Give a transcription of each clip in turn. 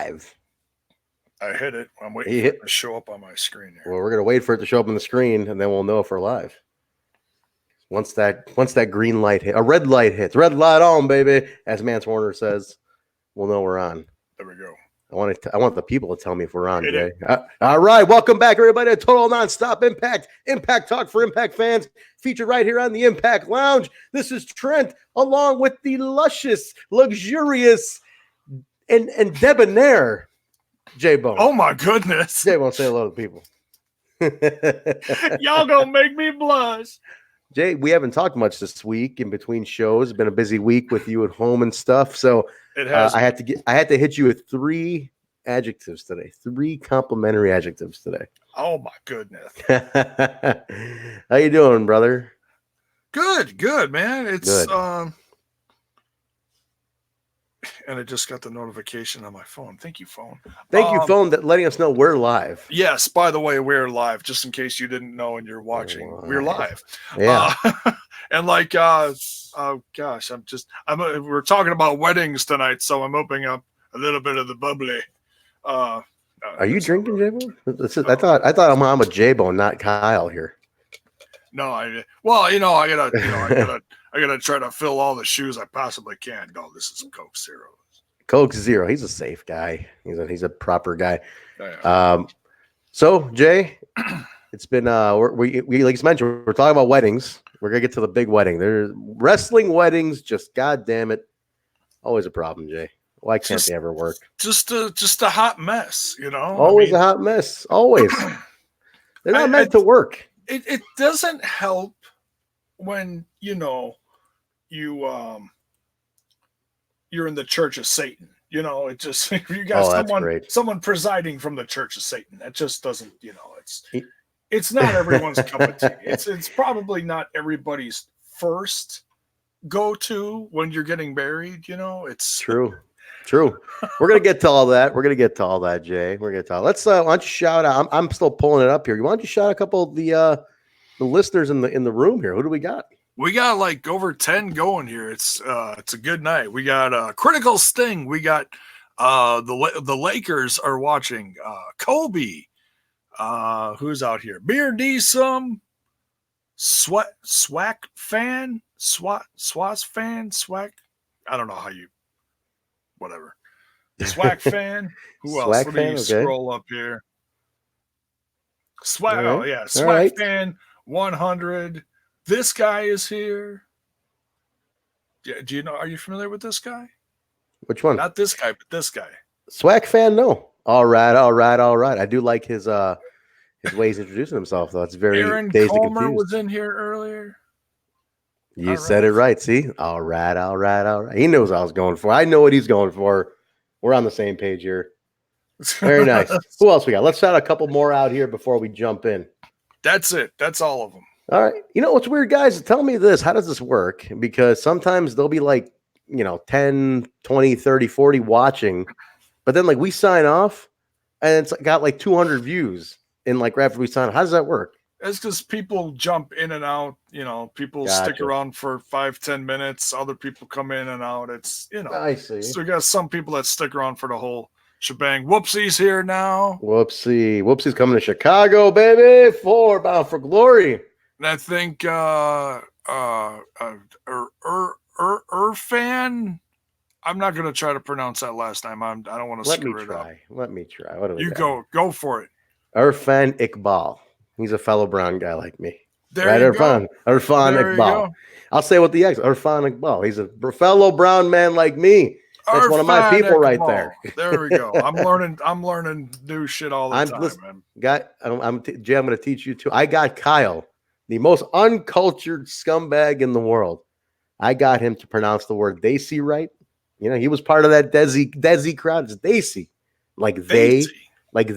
live. I hit it. I'm waiting for it to show up on my screen here. Well, we're gonna wait for it to show up on the screen, and then we'll know if we're live. Once that green light hit, a red light hits, red light on, baby, as Mance Warner says, we'll know we're on. There we go. I want the people to tell me if we're on, Jay. All right, welcome back, everybody, to Total Nonstop Impact Talk for Impact fans, featured right here on the Impact Lounge. This is Trent, along with the luscious, luxurious, and debonair J-Bone. Oh my goodness. J-Bone, say hello to the people. Y'all gonna make me blush. Jay, we haven't talked much this week in between shows. It's been a busy week with you at home and stuff. So I had to hit you with 3 adjectives today, 3 complimentary adjectives today. Oh my goodness. How you doing, brother? Good, man. It's good. And I just got the notification on my phone. Thank you, phone. Thank you, phone, that letting us know we're live. Yes, by the way, we're live, just in case you didn't know and you're watching. We're live. Yeah. And like oh gosh, we're talking about weddings tonight, so I'm opening up a little bit of the bubbly. Are you drinking, J-Bone? I thought I'm a J-Bone, not Kyle here. No, I gotta try to fill all the shoes I possibly can. No, this is Coke Zero. Coke Zero. He's a safe guy. He's a proper guy. Yeah. So Jay, it's been we like you mentioned, we're talking about weddings. We're gonna get to the big wedding. There's wrestling weddings, just goddamn it, always a problem, Jay. Why can't they ever work? Just a hot mess, you know. Always a hot mess. Always. They're not meant to work. It doesn't help when you're in the Church of Satan. You know, it just you got someone presiding from the Church of Satan. That just doesn't, it's not everyone's cup of tea. It's probably not everybody's first go-to when you're getting married. It's true. We're gonna get to all that. Jay. We're gonna talk. Let's why don't you shout out? I'm still pulling it up here. Why don't you shout out a couple of the listeners in the room here? Who do we got? We got like over 10 going here. It's a good night. We got Critical Sting. We got the Lakers are watching. Kobe, who's out here? Beer D some Swack fan. Swas fan. Swack. I don't know how you. Whatever. Swag fan. Who else? Let me scroll up here. Swag. Right. Oh yeah, Swag fan 100. This guy is here. Do you know? Are you familiar with this guy? Which one? Not this guy, but this guy. Swag fan. No. All right. I do like his ways introducing himself though. It's very. Aaron Comer was in here earlier. You said it right. See? All right. He knows what I was going for. I know what he's going for. We're on the same page here. Very nice. Who else we got? Let's shout a couple more out here before we jump in. That's it. That's all of them. All right. You know what's weird, guys? Tell me this. How does this work? Because sometimes there'll be like, 10, 20, 30, 40 watching. But then like we sign off and it's got like 200 views in like after we sign off. How does that work? It's because people jump in and out. People stick around for 5-10 minutes. Other people come in and out. It's, I see. So we got some people that stick around for the whole shebang. Whoopsie's here now. Whoopsie's coming to Chicago, baby. Bound for glory. And I think Irfan. I'm not going to try to pronounce that last name. I don't want to screw it up. Let me try. What do we you got? Go for it. Irfan Iqbal. He's a fellow brown guy like me. There you Irfan. go. Irfan Iqbal. I'll say what the X. Irfan Iqbal. He's a fellow brown man like me. That's Irfan one of my people Iqbal. Right there. There we go. I'm learning new shit all the time. Listen, Jay, I'm going to teach you too. I got Kyle, the most uncultured scumbag in the world. I got him to pronounce the word Desi right. He was part of that Desi crowd. It's Desi, like they see, like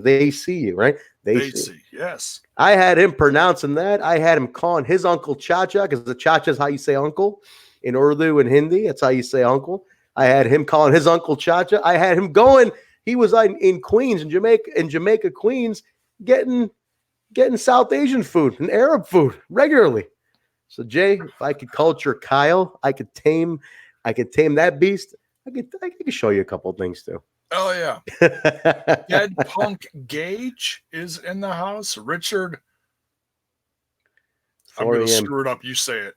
they see you, right? They see. Yes. I had him pronouncing that. I had him calling his uncle Chacha because the Chacha is how you say uncle in Urdu and Hindi. That's how you say uncle. I had him calling his uncle Chacha. I had him going. He was in Queens, in Jamaica, Queens, getting South Asian food and Arab food regularly. So Jay, if I could culture Kyle, I could tame that beast. I could show you a couple of things too. Oh yeah. Dead Punk Gage is in the house. Richard. I'm going to screw it up. You say it.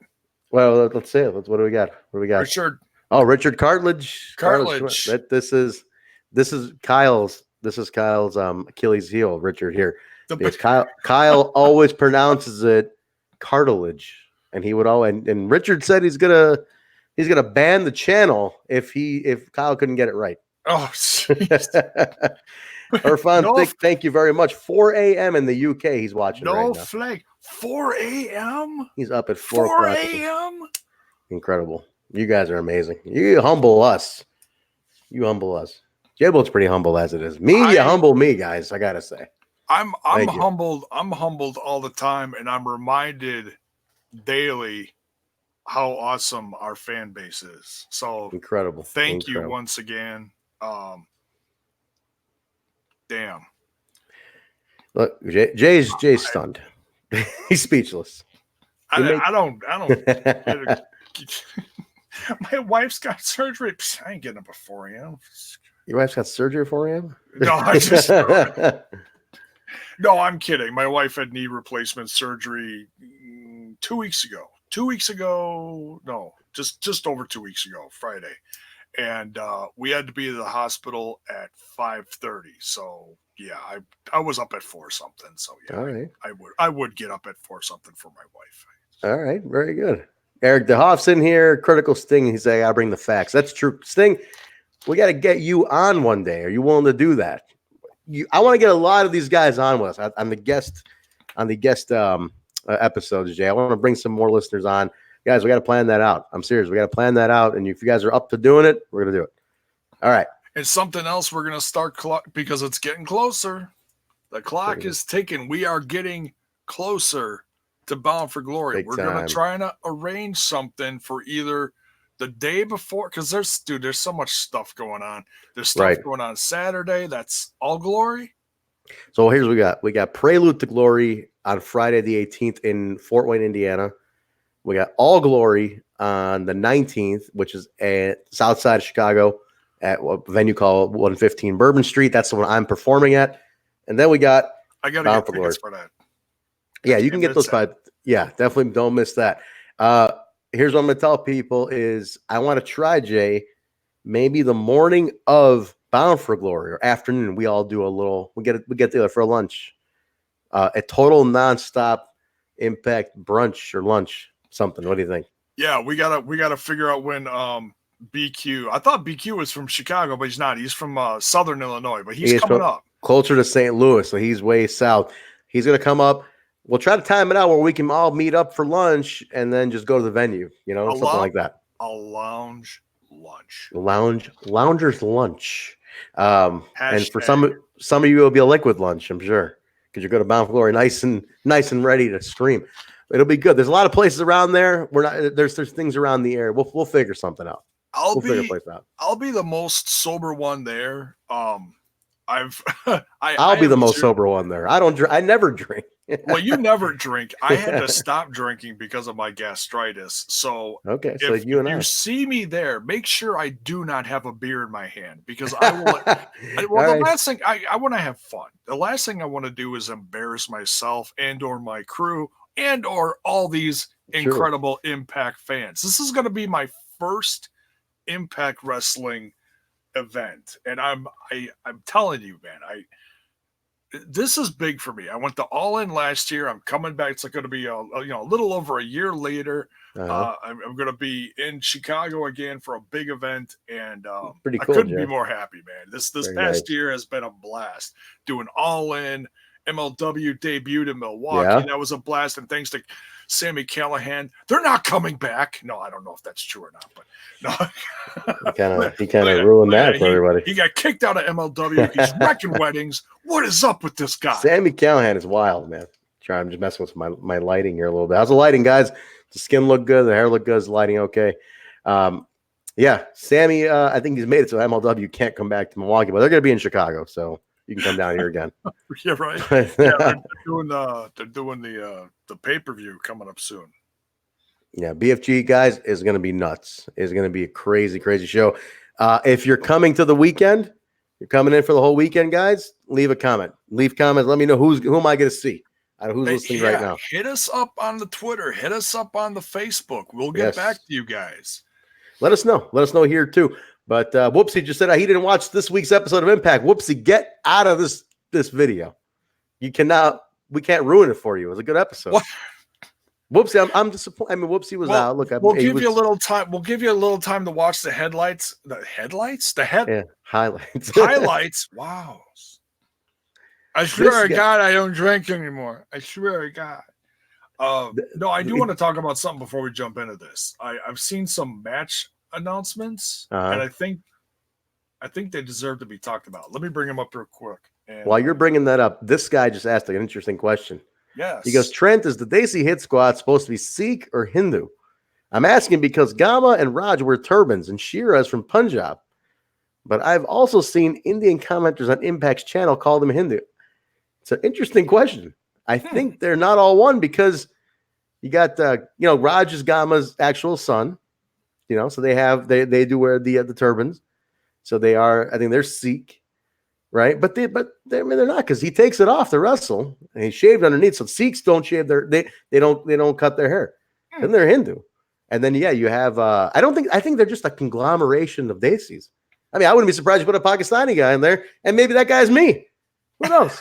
Well, let's say it. What do we got? What do we got? Richard. Oh, Richard Cartilage. Cartilage. This is Kyle's. This is Kyle's Achilles heel. Richard here. Because Kyle always pronounces it cartilage, and he would always. And Richard said he's gonna ban the channel if Kyle couldn't get it right. Oh, jeez. Irfan, thank you very much. 4 a.m. in the UK. He's watching. No right now. flag. 4 a.m. He's up at 4 a.m. Incredible. You guys are amazing. You humble us. J-Bolt's pretty humble as it is. You humble me, guys. I gotta say. I'm humbled. I'm humbled all the time, and I'm reminded daily how awesome our fan base is. So incredible. Thank you once again. Damn. Look, Jay's stunned. He's speechless. I don't. My wife's got surgery. I ain't getting up at 4 a.m. Your wife's got surgery at 4 a.m.? No, no, I'm kidding. My wife had knee replacement surgery 2 weeks ago. 2 weeks ago, no, just over 2 weeks ago, Friday. And we had to be at the hospital at 5:30. So yeah, I was up at 4 something. So yeah, all right. I would get up at 4 something for my wife. All right, very good. Eric DeHoff's in here. Critical Sting. He's like, I bring the facts. That's true. Sting, we got to get you on one day. Are you willing to do that? I want to get a lot of these guys on with us. I'm the guest on the episodes, Jay. I want to bring some more listeners on. Guys, we got to plan that out. I'm serious. We got to plan that out. And if you guys are up to doing it, we're going to do it. All right. And something else we're going to start because it's getting closer. The clock is ticking. We are getting closer to Bound for Glory. We're going to try and arrange something for either the day before, because there's so much stuff going on. There's stuff going on Saturday. That's All Glory. So here's what we got. We got Prelude to Glory on Friday the 18th in Fort Wayne, Indiana. We got All Glory on the 19th, which is at south side of Chicago at a venue called 115 Bourbon Street. That's the one I'm performing at. And then we got I got to get tickets for that. Yeah, you can get those five. Yeah, definitely don't miss that. Here's what I'm going to tell people is I want to try, Jay, maybe the morning of Bound for Glory or afternoon. We all do we get together for a lunch, a total nonstop impact brunch or lunch, something. What do you think? Yeah, we gotta figure out when BQ. I thought BQ was from Chicago, but he's not. He's from Southern Illinois, but he's coming up closer to St. Louis, so he's way south. He's gonna come up. We'll try to time it out where we can all meet up for lunch and then just go to the venue, something like that. A lounge lunch. Lounger's lunch. And for some of you, it'll be a liquid lunch, I'm sure, because you go to Bound for Glory nice and ready to stream. It'll be good. There's a lot of places around there. There's things around the area. We'll figure something out. I'll be the most sober one there. I'll be the most sober one there. I never drink. Well, you never drink. I had to stop drinking because of my gastritis. So okay, so if you see me there, make sure I do not have a beer in my hand because I will. Last thing I want to have fun. The last thing I want to do is embarrass myself and/or my crew and/or all these incredible Impact fans. This is going to be my first Impact Wrestling event, and I'm telling you, man, this is big for me. I went to All In last year. I'm coming back. It's going to be a little over a year later. I'm going to be in Chicago again for a big event, and pretty cool, I couldn't be more happy, man. This past year has been a blast. Doing All In. MLW debuted in Milwaukee. Yeah. That was a blast, and thanks to Sami Callihan, they're not coming back. No, I don't know if that's true or not, but no. he kind of ruined that for everybody. He got kicked out of MLW. He's wrecking weddings. What is up with this guy? Sami Callihan is wild, man. I'm just messing with my lighting here a little bit. How's the lighting, guys? The skin look good. The hair look good. Is the lighting okay? Yeah, Sami, I think he's made it so MLW can't come back to Milwaukee, but they're going to be in Chicago, so you can come down here again. Yeah, right. Yeah, they're doing the pay-per-view coming up soon. Yeah, BFG, guys, is going to be nuts. It's going to be a crazy, crazy show. If you're coming to the weekend, You're coming in for the whole weekend, guys. Leave a comment. Leave comments. Let me know who am I going to see. Who's listening right now. Hit us up on the Twitter. Hit us up on the Facebook. We'll get back to you guys. Let us know. Let us know here too. But Whoopsie just said he didn't watch this week's episode of Impact. Whoopsie, get out of this video. You cannot. We can't ruin it for you. It was a good episode. What? Whoopsie, I'm disappointed. I mean, Whoopsie was out. Look, we'll give you a little time. We'll give you a little time to watch the headlights. The headlights? Highlights. Highlights. Wow. I swear to God, I don't drink anymore. I swear to God. No, I do want to talk about something before we jump into this. I've seen some match announcements, and I think they deserve to be talked about. Let me bring them up real quick. And, while you're bringing that up, this guy just asked an interesting question. Yes. He goes, Trent, is the Desi Hit Squad supposed to be Sikh or Hindu? I'm asking because Gama and Raj wear turbans and Shira is from Punjab. But I've also seen Indian commenters on Impact's channel call them Hindu. It's an interesting question. I think they're not all one because you got, Raj is Gama's actual son, so they do wear the turbans. So they are, I think they're Sikh, right? But they're not because he takes it off to wrestle and he's shaved underneath. So Sikhs don't shave they don't cut their hair. Then they're Hindu. And then, you have, I think they're just a conglomeration of Desis. I mean, I wouldn't be surprised you put a Pakistani guy in there and maybe that guy's me. Who knows?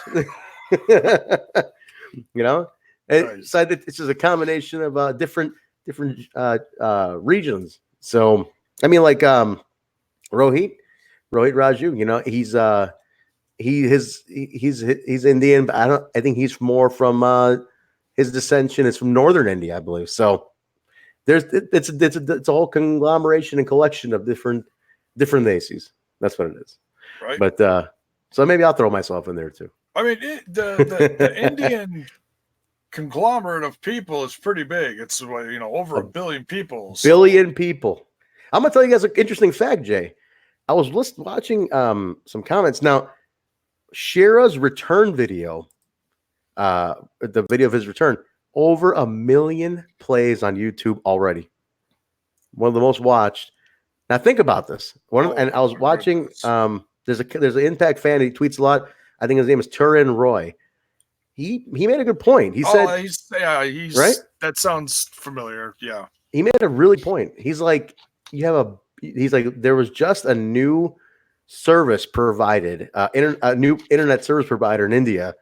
Nice. So it's just a combination of different regions. So I mean, like Rohit Raju, he's Indian, but I think he's more from his dissension is from northern India, I believe. So it's a whole conglomeration and collection of different Desis. That's what it is. Right. But so maybe I'll throw myself in there too. I mean, the Indian conglomerate of people is pretty big. It's over a billion people. So. Billion people. I'm gonna tell you guys an interesting fact, Jay. I was watching some comments. Now, Shira's return video, the video of his return, over 1 million plays on YouTube already. One of the most watched. Now think about this. And I was watching. There's an Impact fan. He tweets a lot. I think his name is Turin Roy. He made a good point. He said, he's right. That sounds familiar. Yeah. He made a really point. He's like, there was just a new service provided, a new internet service provider in India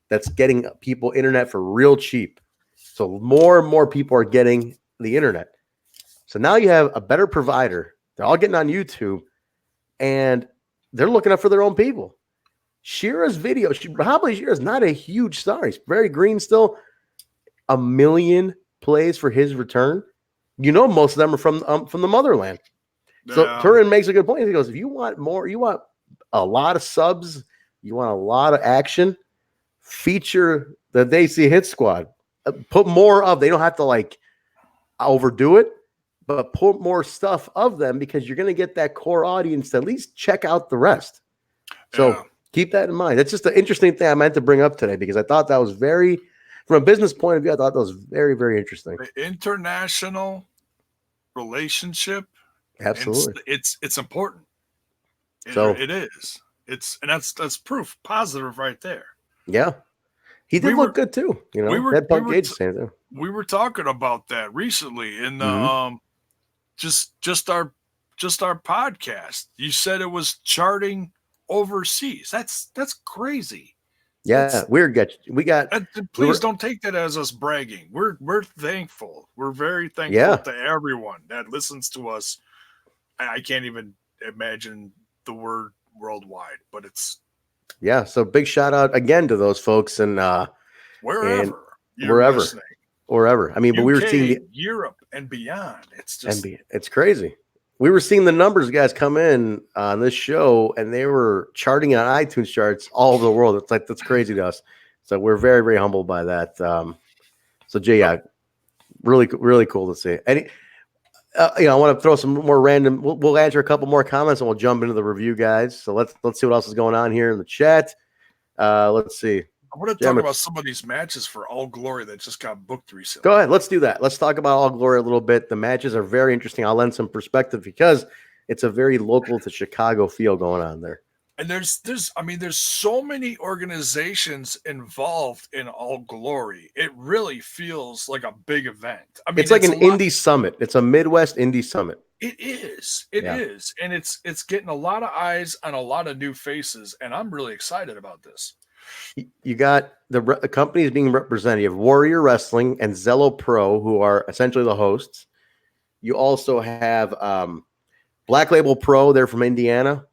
that's getting people internet for real cheap. So more and more people are getting the internet. So now you have a better provider. They're all getting on YouTube and they're looking up for their own people. Shira's video, probably Shira's not a huge star. He's very green still. 1 million plays for his return. Most of them are from the motherland. So Turin makes a good point. He goes, if you want more, you want a lot of subs, you want a lot of action, feature the Desi Hit Squad. Put more of, they don't have to overdo it, but put more stuff of them because you're going to get that core audience to at least check out the rest. So keep that in mind. That's just an interesting thing I meant to bring up today because I thought that was from a business point of view, I thought that was very, very interesting. The international relationship. Absolutely. It's important. It is. That's proof positive right there. Yeah. He did look good too. We were talking about that recently in the just our podcast. You said it was charting overseas. That's crazy. Yeah, please don't take that as us bragging. We're thankful. We're very thankful to everyone that listens to us. I can't even imagine the word worldwide, but it's so big shout out again to those folks and wherever. I mean, UK, but we were seeing Europe and beyond. It's crazy. We were seeing the numbers guys come in on this show, and they were charting on iTunes charts all over the world. It's that's crazy to us. So we're very, very humbled by that. So Jay, really, really cool to see. And I want to throw some more random. We'll answer a couple more comments, and we'll jump into the review, guys. So let's see what else is going on here in the chat. Let's see. I want to talk about some of these matches for All Glory that just got booked recently. Go ahead. Let's do that. Let's talk about All Glory a little bit. The matches are very interesting. I'll lend some perspective because it's a very local to Chicago feel going on there. And there's so many organizations involved in All Glory. It really feels like a big event. I mean, it's like an indie summit. It's a Midwest indie summit. It is. It is. And it's getting a lot of eyes on a lot of new faces. And I'm really excited about this. You got the companies being represented. You have Warrior Wrestling and Zello Pro, who are essentially the hosts. You also have Black Label Pro. They're from Indiana.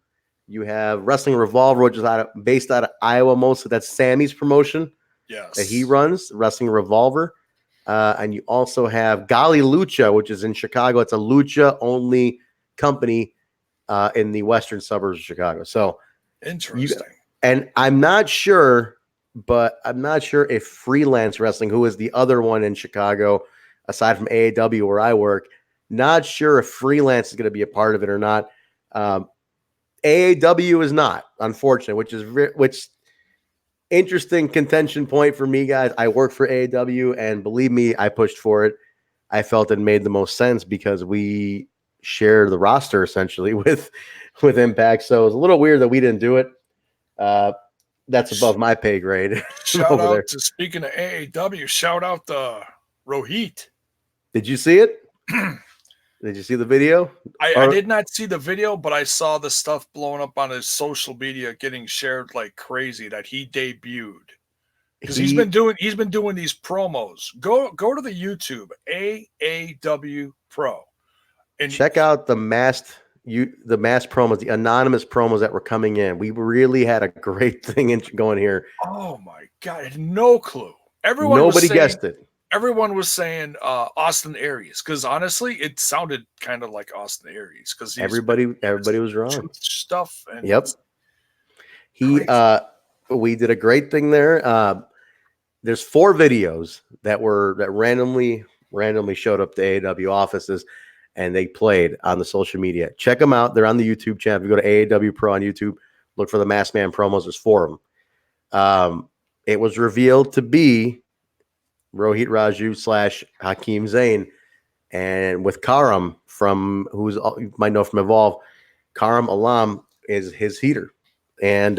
You have Wrestling Revolver, which is based out of Iowa mostly. That's Sammy's promotion. Yes. That he runs, Wrestling Revolver. And you also have Gali Lucha, which is in Chicago. It's a lucha-only company in the western suburbs of Chicago. So interesting. And I'm not sure if Freelance Wrestling, who is the other one in Chicago, aside from AAW where I work, not sure if Freelance is going to be a part of it or not. AAW is not, unfortunately, which interesting contention point for me, guys. I work for AAW, and believe me, I pushed for it. I felt it made the most sense because we share the roster essentially with Impact. So it was a little weird that we didn't do it. That's above my pay grade. Shout out to, speaking of AAW, shout out to Rohit. Did you see it? Did you see the video? I did not see the video, but I saw the stuff blowing up on his social media, getting shared like crazy that he debuted. Because he's been doing these promos. Go to the YouTube AAW Pro and check out the masked promos, the anonymous promos that were coming in. We really had a great thing going here. Oh my God, I had no clue. Nobody guessed it. Everyone was saying Austin Aries because honestly, it sounded kind of like Austin Aries because everybody was wrong. Stuff. And yep. We did a great thing there. There's 4 videos that randomly showed up to AAW offices, and they played on the social media. Check them out. They're on the YouTube channel. If you go to AAW Pro on YouTube, look for the Masked Man promos. There's 4 of them. It was revealed to be Rohit Raju / Hakeem Zayn, and with Karam who you might know from Evolve. Karam Alam is his heater, and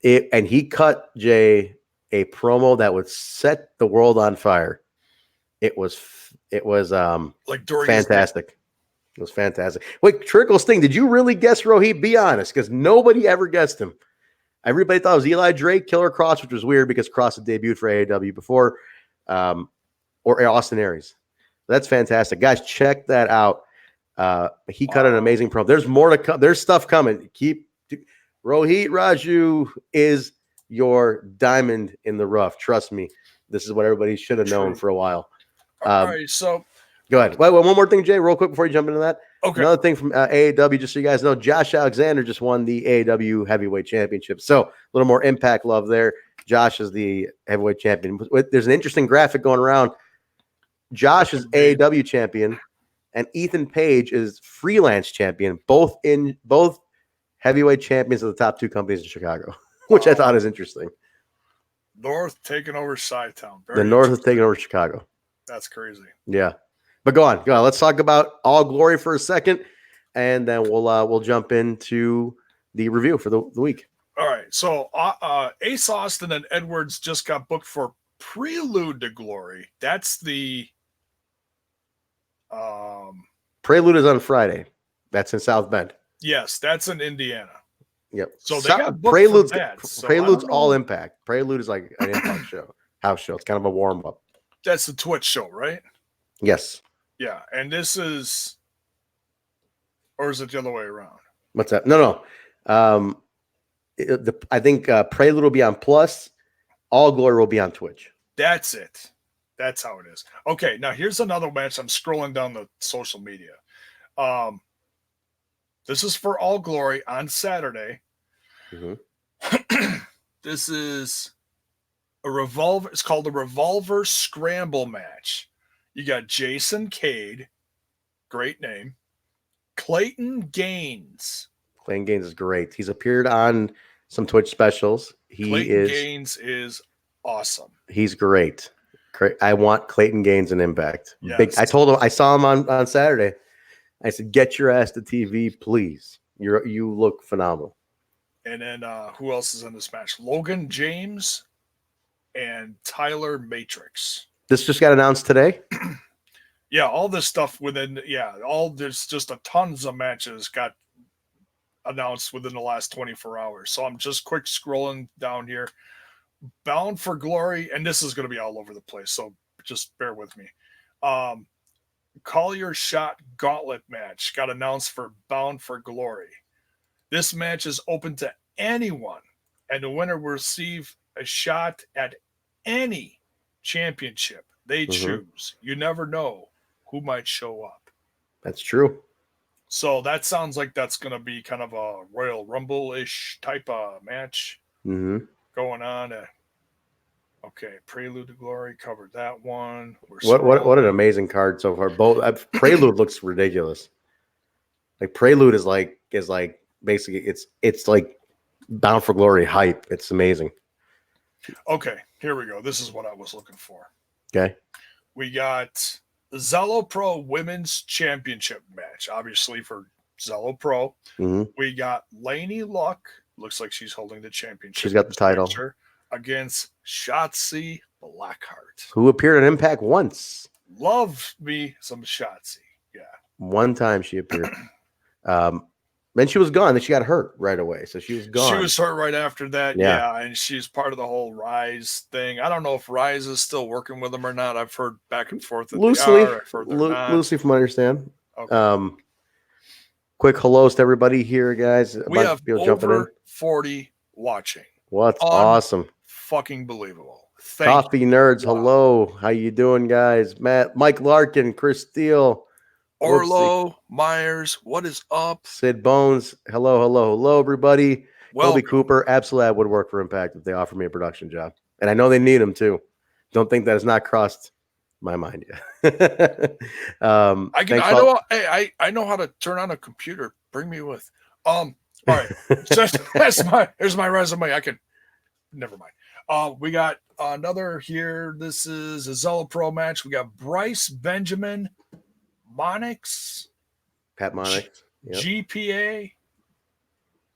he cut Jay a promo that would set the world on fire. It was like fantastic. It was fantastic. Wait, Trickle Sting, did you really guess Rohit? Be honest, because nobody ever guessed him. Everybody thought it was Eli Drake, Killer Cross, which was weird because Cross had debuted for AAW before, or Austin Aries. That's fantastic. Guys, check that out. He cut an amazing promo. There's more to come. There's stuff coming. Rohit Raju is your diamond in the rough. Trust me. This is what everybody should have known for a while. All right, so go ahead. Wait, one more thing, Jay, real quick before you jump into that. Okay. Another thing from AAW, just so you guys know, Josh Alexander just won the AAW Heavyweight Championship. So a little more Impact love there. Josh is the heavyweight champion. There's an interesting graphic going around. Josh is AAW champion, and Ethan Page is freelance champion. Both heavyweight champions of the top 2 companies in Chicago, which I thought is interesting. North taking over Chi-Town. The North is taking over Chicago. That's crazy. Yeah. But go on. Let's talk about All Glory for a second, and then we'll jump into the review for the week. All right. So Ace Austin and Edwards just got booked for Prelude to Glory. That's the Prelude is on Friday. That's in South Bend. Yes, that's in Indiana. Yep. So they got booked Prelude's for that. So Prelude's all Impact. Prelude is like an Impact house show. It's kind of a warm up. That's the Twitch show, right? Yes. Yeah, and this is, or is it the other way around? What's that? No. I think Prelude will be on Plus. All Glory will be on Twitch. That's it. That's how it is. Okay, now here's another match. I'm scrolling down the social media. This is for All Glory on Saturday. Mm-hmm. This is a Revolver. It's called the Revolver Scramble match. You got Jason Cade, great name. Clayton Gaines. Clayton Gaines is great. He's appeared on some Twitch specials. Clayton Gaines is awesome. He's great. I want Clayton Gaines in Impact. Yes. I told him, I saw him on Saturday. I said, get your ass to TV, please. You look phenomenal. And then who else is in this match? Logan James and Tyler Matrix. This just got announced today? Yeah, all this stuff within, there's just a tons of matches got announced within the last 24 hours. So I'm just quick scrolling down here. Bound for Glory, and this is going to be all over the place, so just bear with me. Collier Shot Gauntlet match got announced for Bound for Glory. This match is open to anyone, and the winner will receive a shot at any championship they choose. You never know who might show up. That's true. So that sounds like that's going to be kind of a Royal Rumble-ish type of match going on. Okay, Prelude to Glory, covered that one. What an amazing card so far. Both Prelude looks ridiculous. Like Prelude is like basically it's like Bound for Glory hype. It's amazing. Okay, here we go. This is what I was looking for. Okay. We got the Zello Pro Women's Championship match, obviously for Zello Pro. We got Lainey Luck. Looks like she's holding the championship. She's got the title. Against Shotzi Blackheart, who appeared on Impact once. Love me some Shotzi. Yeah. One time she appeared. Then she was gone. Then she got hurt right away. So she was gone. She was hurt right after that. Yeah. And she's part of the whole Rise thing. I don't know if Rise is still working with them or not. I've heard back and forth. Loosely from what I understand. Okay. Quick hellos to everybody here, guys. We have over 40 watching. What's awesome. Fucking believable. Coffee nerds, hello. How you doing, guys? Mike Larkin, Chris Steele. Orlo Myers, what is up? Sid Bones, hello, everybody. Colby Cooper, absolutely, I would work for Impact if they offered me a production job, and I know they need them too. Don't think that has not crossed my mind yet. I know how to turn on a computer. Bring me with. All right, here's my resume. I can. Never mind. We got another here. This is a Zello Pro match. We got Bryce Benjamin. Monix, Pat Monix, GPA.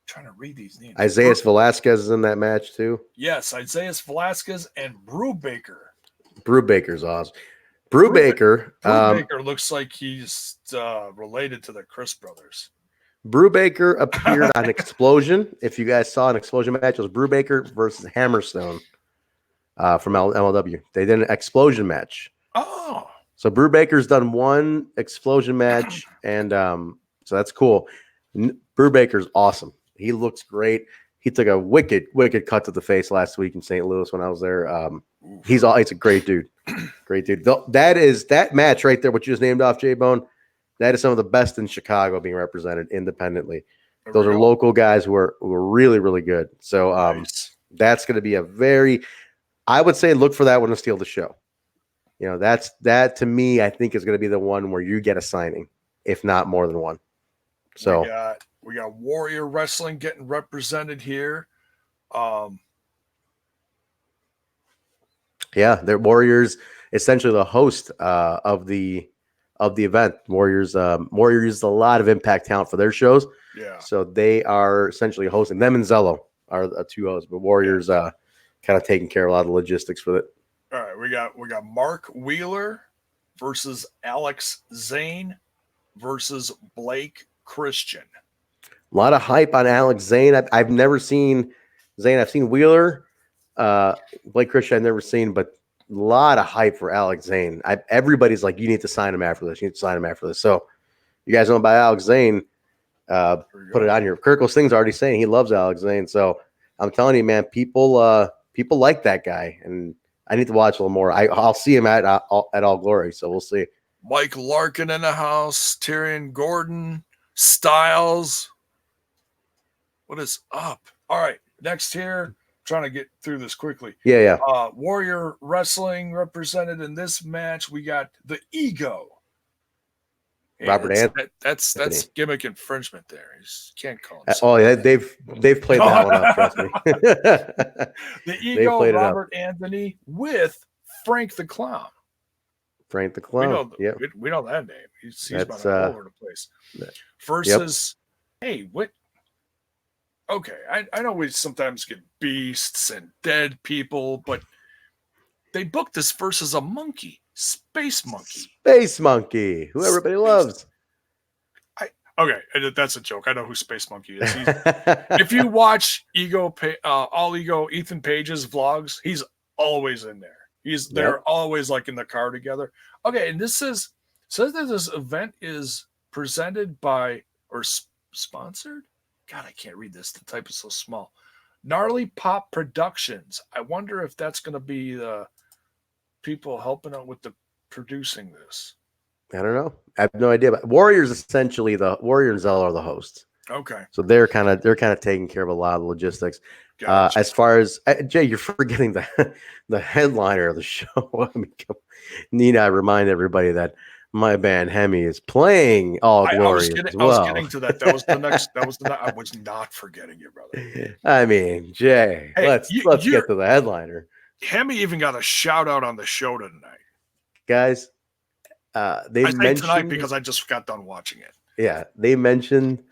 Trying to read these names. Isaiah Velasquez is in that match too. Yes, Isaiah Velasquez and Brubaker. Brubaker's awesome. Brubaker looks like he's related to the Crist brothers. Brubaker appeared on Explosion. If you guys saw an Explosion match, it was Brubaker versus Hammerstone from MLW. They did an Explosion match. Oh. So Brubaker's done one Explosion match, and so that's cool. Brubaker's awesome. He looks great. He took a wicked cut to the face last week in St. Louis when I was there. He's a great dude. Great dude. That match right there, what you just named off, J-Bone, that is some of the best in Chicago being represented independently. Those are local guys who are really, really good. So nice. That's going to be I would say look for that one to steal the show. You know, that to me, I think is going to be the one where you get a signing, if not more than one. So we got Warrior Wrestling getting represented here. They're Warriors, essentially the host of the event. Warriors use a lot of Impact talent for their shows. Yeah. So they are essentially hosting. Them and Zello are the two hosts, but Warriors kind of taking care of a lot of the logistics with it. All right, we got Mark Wheeler versus Alex Zane versus Blake Christian. A lot of hype on Alex Zane. I've never seen Zane. I've seen Wheeler. Blake Christian I've never seen, but a lot of hype for Alex Zane. Everybody's like, you need to sign him after this. You need to sign him after this. So you guys know about Alex Zane. Put it on here. Kirkle Sting's already saying he loves Alex Zane. So I'm telling you, man, people like that guy, and I need to watch a little more. I'll see him at All Glory, so we'll see. Mike Larkin in the house, Tyrion Gordon, Styles. What is up? All right, next here. Trying to get through this quickly. Yeah. Warrior Wrestling represented in this match. We got the Ego. Robert Anthony. That's gimmick infringement there. You can't call him. They've played that one up. Trust me. The Ego, Robert Anthony with Frank the Clown. Frank the Clown. We know that name. He's been all over the place. Versus, hey, what? okay, I know we sometimes get beasts and dead people, but they booked this versus a monkey, Space Monkey, who everybody loves. Okay, that's a joke. I know who Space Monkey is. If you watch All Ego Ethan Page's vlogs, he's always in there. They're always like in the car together. Okay, and this says that this event is presented by or sponsored. God, I can't read this. The type is so small. Gnarly Pop Productions. I wonder if that's going to be the people helping out with the producing this. I don't know. I have no idea. But Warriors essentially Warrior and Zell are the hosts. Okay. So they're kind of taking care of a lot of the logistics. Gotcha. As far as Jay, you're forgetting the headliner of the show. I mean, need I remind everybody that my band Hemi is playing All Glory. I was getting to that. That was the next. I was not forgetting you, brother. I mean, Jay, let's get to the headliner. Hemi even got a shout out on the show tonight, guys. They mentioned tonight because I just got done watching it. Yeah, they mentioned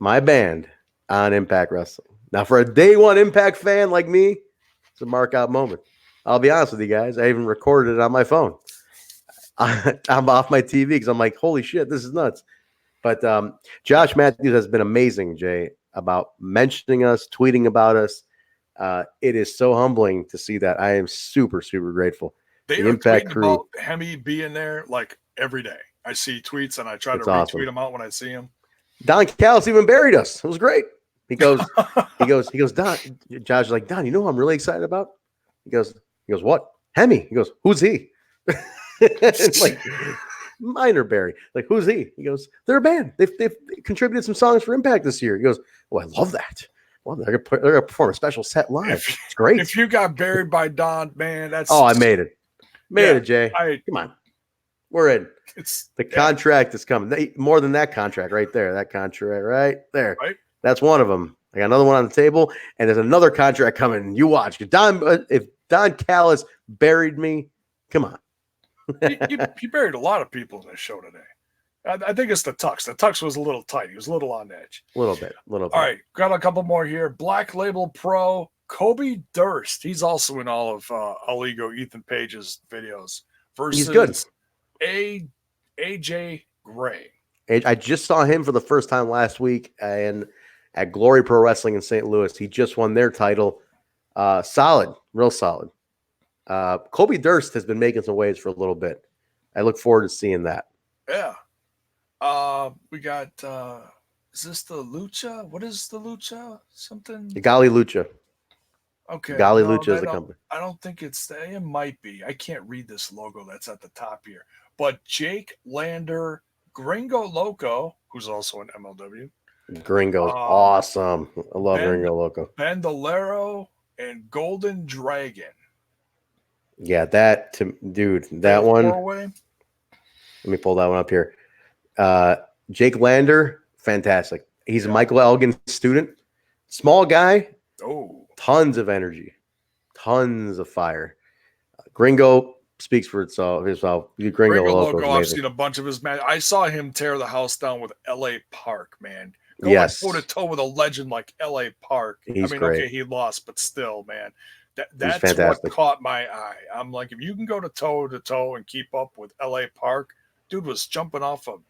my band on Impact Wrestling. Now, for a day one Impact fan like me, it's a mark out moment. I'll be honest with you guys. I even recorded it on my phone. I'm off my TV because I'm like, holy shit, this is nuts. But Josh Matthews has been amazing, Jay, about mentioning us, tweeting about us. It is so humbling to see that. I am super, super grateful. They are tweeting about Hemi being there like every day. I see tweets and I try to retweet them out when I see them. Don Callis even buried us. It was great. He goes, Don. Josh is like, Don, you know who I'm really excited about? He goes, what? Hemi. He goes, who's he? It's like minor Barry. Like, who's he? He goes, they're a band. They've contributed some songs for Impact this year. He goes, oh, I love that. Well, they're gonna perform a special set live. It's great. If you got buried by Don, man, that's I made it. Made it, Jay. Come on. We're in. The contract is coming. More than that contract right there. That contract right there. Right. That's one of them. I got another one on the table, and there's another contract coming. You watch. If Don Callis buried me, come on. he buried a lot of people in this show today. I think it's the Tux. The Tux was a little tight. He was a little on edge. A little bit. All right. Got a couple more here. Black Label Pro. Kobe Durst. He's also in all of All Ego Ethan Page's videos. Versus he's good. AJ Gray. I just saw him for the first time last week and at Glory Pro Wrestling in St. Louis. He just won their title. Solid. Real solid. Kobe Durst has been making some waves for a little bit. I look forward to seeing that. Yeah. We got is this the Lucha? What is the Lucha? Something? The Gali Lucha. Okay. Gali Lucha is the company. I don't think it might be. I can't read this logo that's at the top here. But Jake Lander, Gringo Loco, who's also in MLW. Gringo's awesome. I love Gringo Loco. Bandolero and Golden Dragon. Yeah, that one. Four-way. Let me pull that one up here. Jake Lander, fantastic. He's a Michael Elgin student. Small guy. Oh. Tons of energy. Tons of fire. Gringo speaks for itself. Gringo Loco, I've seen a bunch of his matches. I saw him tear the house down with L.A. Park, man. Going toe-to-toe with a legend like L.A. Park. He's great. Okay, he lost, but still, man. That's what caught my eye. I'm like, if you can go toe-to-toe and keep up with L.A. Park, dude was jumping off of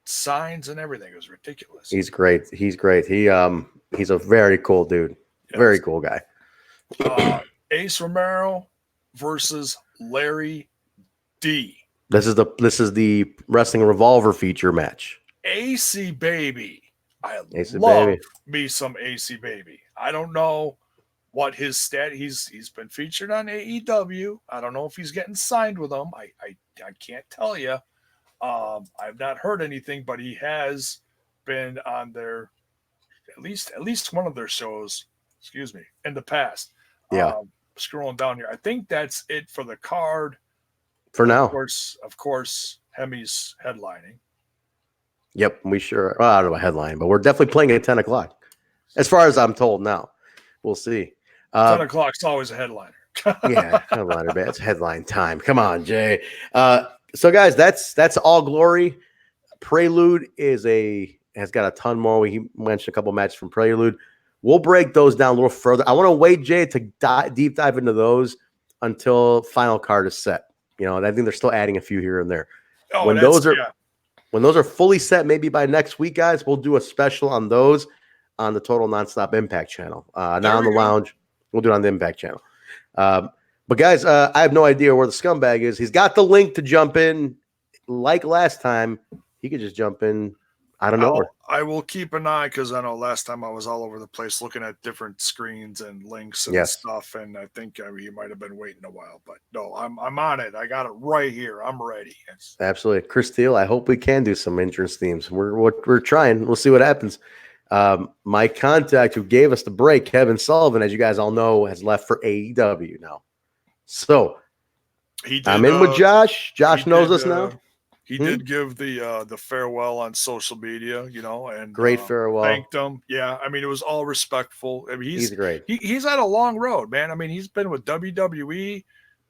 signs and everything. It was ridiculous. He's great. He's a very cool dude. Yes. Very cool guy. Ace Romero versus Larry D. This is the Wrestling Revolver feature match. AC Baby. I love me some AC Baby. I don't know what his stat. He's been featured on AEW. I don't know if he's getting signed with them. I can't tell you. I've not heard anything, but he has been on their at least one of their shows. Excuse me, in the past. Yeah. Scrolling down here, I think that's it for the card. For now, of course, Hemi's headlining. Yep, we sure. Well, I don't know about headline, but we're definitely playing at 10 o'clock. As far as I'm told now, we'll see. 10 o'clock's always a headliner. Yeah, headliner, man. It's headline time. Come on, Jay. So guys, that's All Glory. Prelude has got a ton more. We mentioned a couple matches from Prelude. We'll break those down a little further. I want to wait, Jay, to deep dive into those until final card is set. You know, and I think they're still adding a few here and there. Oh, when those are fully set, maybe by next week, guys, we'll do a special on those on the Total Nonstop Impact channel. Not on the Lounge. We'll do it on the Impact channel. But guys, I have no idea where the scumbag is. He's got the link to jump in. Like last time, he could just jump in. I don't know. I will keep an eye because I know last time I was all over the place looking at different screens and links and stuff, and I think he might have been waiting a while. But no, I'm on it. I got it right here. I'm ready. Absolutely, Chris Steele. I hope we can do some entrance themes. We're trying. We'll see what happens. My contact who gave us the break, Kevin Sullivan, as you guys all know, has left for AEW now. So I'm in with Josh. Josh knows us now. He did give the farewell on social media, you know, and great farewell. Thanked him. Yeah, I mean, it was all respectful. I mean, he's great. He's had a long road, man. I mean, he's been with WWE.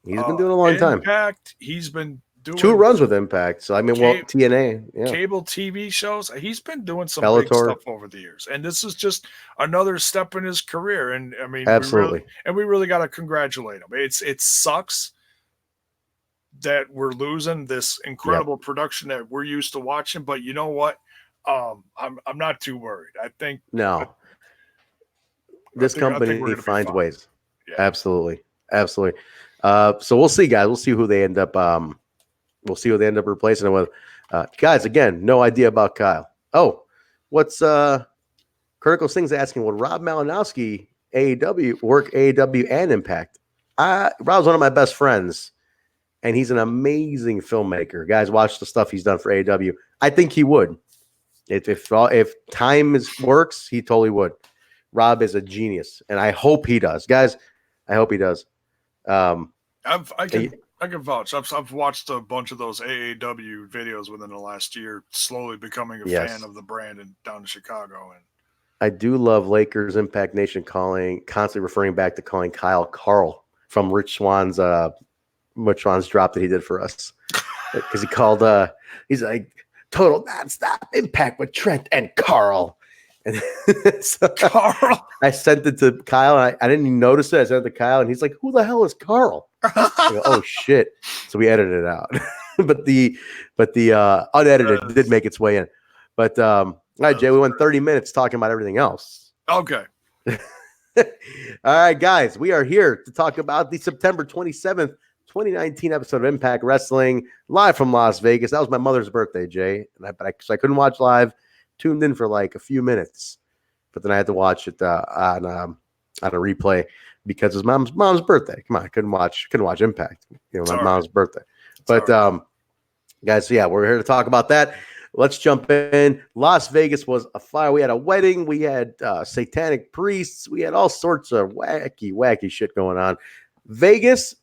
He's been doing a long time. Impact. He's been doing 2 runs with Impact. So I mean, TNA, cable TV shows. He's been doing some big stuff over the years, and this is just another step in his career. And I mean, absolutely. We really got to congratulate him. It sucks that we're losing this incredible production that we're used to watching, but you know what? I'm not too worried. I think this company finds ways. Yeah. Absolutely. So we'll see, guys. We'll see who they end up. We'll see who they end up replacing it with. Guys, again, no idea about Kyle. Oh, what's Critical Things asking? Will Rob Malinowski work AEW and Impact? Rob's one of my best friends. And he's an amazing filmmaker. Guys, watch the stuff he's done for AEW. I think he would. If time works, he totally would. Rob is a genius, and I hope he does. Guys, I hope he does. I can vouch. I've watched a bunch of those AEW videos within the last year, slowly becoming a fan of the brand and down to Chicago. And I do love Lakers Impact Nation constantly referring back to calling Kyle Carl from Rich Swann's drop that he did for us, because he called he's like Total Nonstop Impact with Trent and Carl, and so Carl. I sent it to Kyle, and I didn't even notice it. I sent it to Kyle, and he's like, "Who the hell is Carl?" I go, oh shit! So we edited it out, but the unedited did make its way in. But all right, Jay, we went 30 minutes talking about everything else. Okay. All right, guys, we are here to talk about the September 27th. 2019 episode of Impact Wrestling, live from Las Vegas. That was my mother's birthday, Jay, so I couldn't watch live. Tuned in for like a few minutes, but then I had to watch it on a replay because it was mom's birthday. Come on, I couldn't watch Impact. You know, my mom's birthday. But guys, so yeah, we're here to talk about that. Let's jump in. Las Vegas was a fire. We had a wedding. We had satanic priests. We had all sorts of wacky shit going on. Vegas.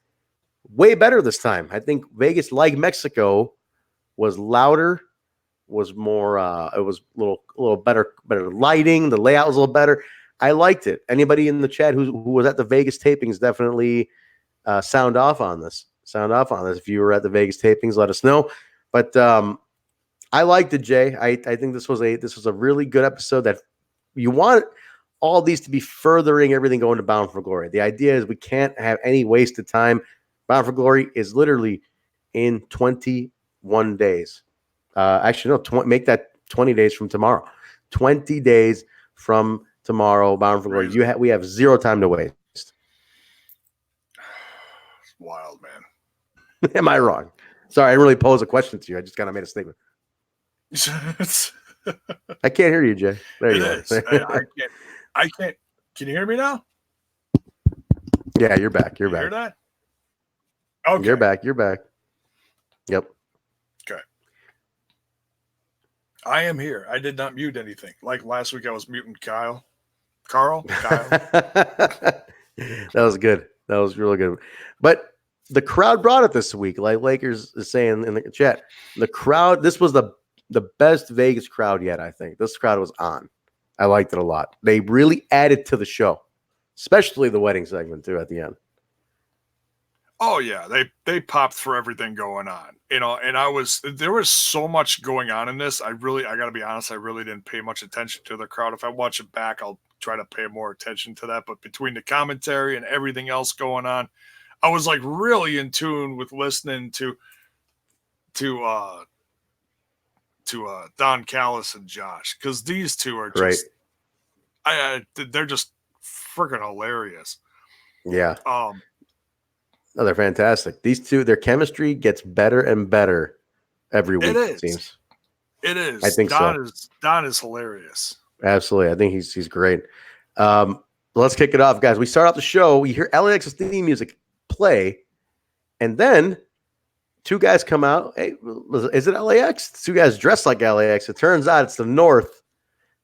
Way better this time. I think Vegas, like Mexico, was louder, was more. It was a little better lighting. The layout was a little better. I liked it. Anybody in the chat who was at the Vegas tapings definitely sound off on this. If you were at the Vegas tapings, let us know. But I liked it, Jay. I think this was a really good episode. That you want all these to be furthering everything going to Bound for Glory. The idea is we can't have any wasted time. Bound for Glory is literally in 21 days. Actually, no, make that 20 days from tomorrow. 20 days from tomorrow, Bound for Glory. We have zero time to waste. It's wild, man. Am I wrong? Sorry, I didn't really pose a question to you. I just kind of made a statement. I can't hear you, Jay. There you go. I can't. Can you hear me now? Yeah, you're back. You're back. Hear that? Okay. You're back. Yep. Okay. I am here. I did not mute anything. Like last week, I was muting Kyle. That was good. That was really good. But the crowd brought it this week. Like Lakers is saying in the chat, the crowd, this was the best Vegas crowd yet, I think. This crowd was on. I liked it a lot. They really added to the show, especially the wedding segment, too, at the end. Oh yeah, they popped for everything going on, you know. And there was so much going on in this. I got to be honest, I really didn't pay much attention to the crowd. If I watch it back, I'll try to pay more attention to that. But between the commentary and everything else going on, I was like really in tune with listening to Don Callis and Josh, because these two are just they're just freaking hilarious. Yeah. No, they're fantastic. These two, their chemistry gets better and better every week. It seems. It is. I think Don is hilarious. Absolutely. I think he's great. Let's kick it off, guys. We start off the show. We hear LAX's theme music play, and then two guys come out. Hey, is it LAX? Two guys dressed like LAX. It turns out it's the North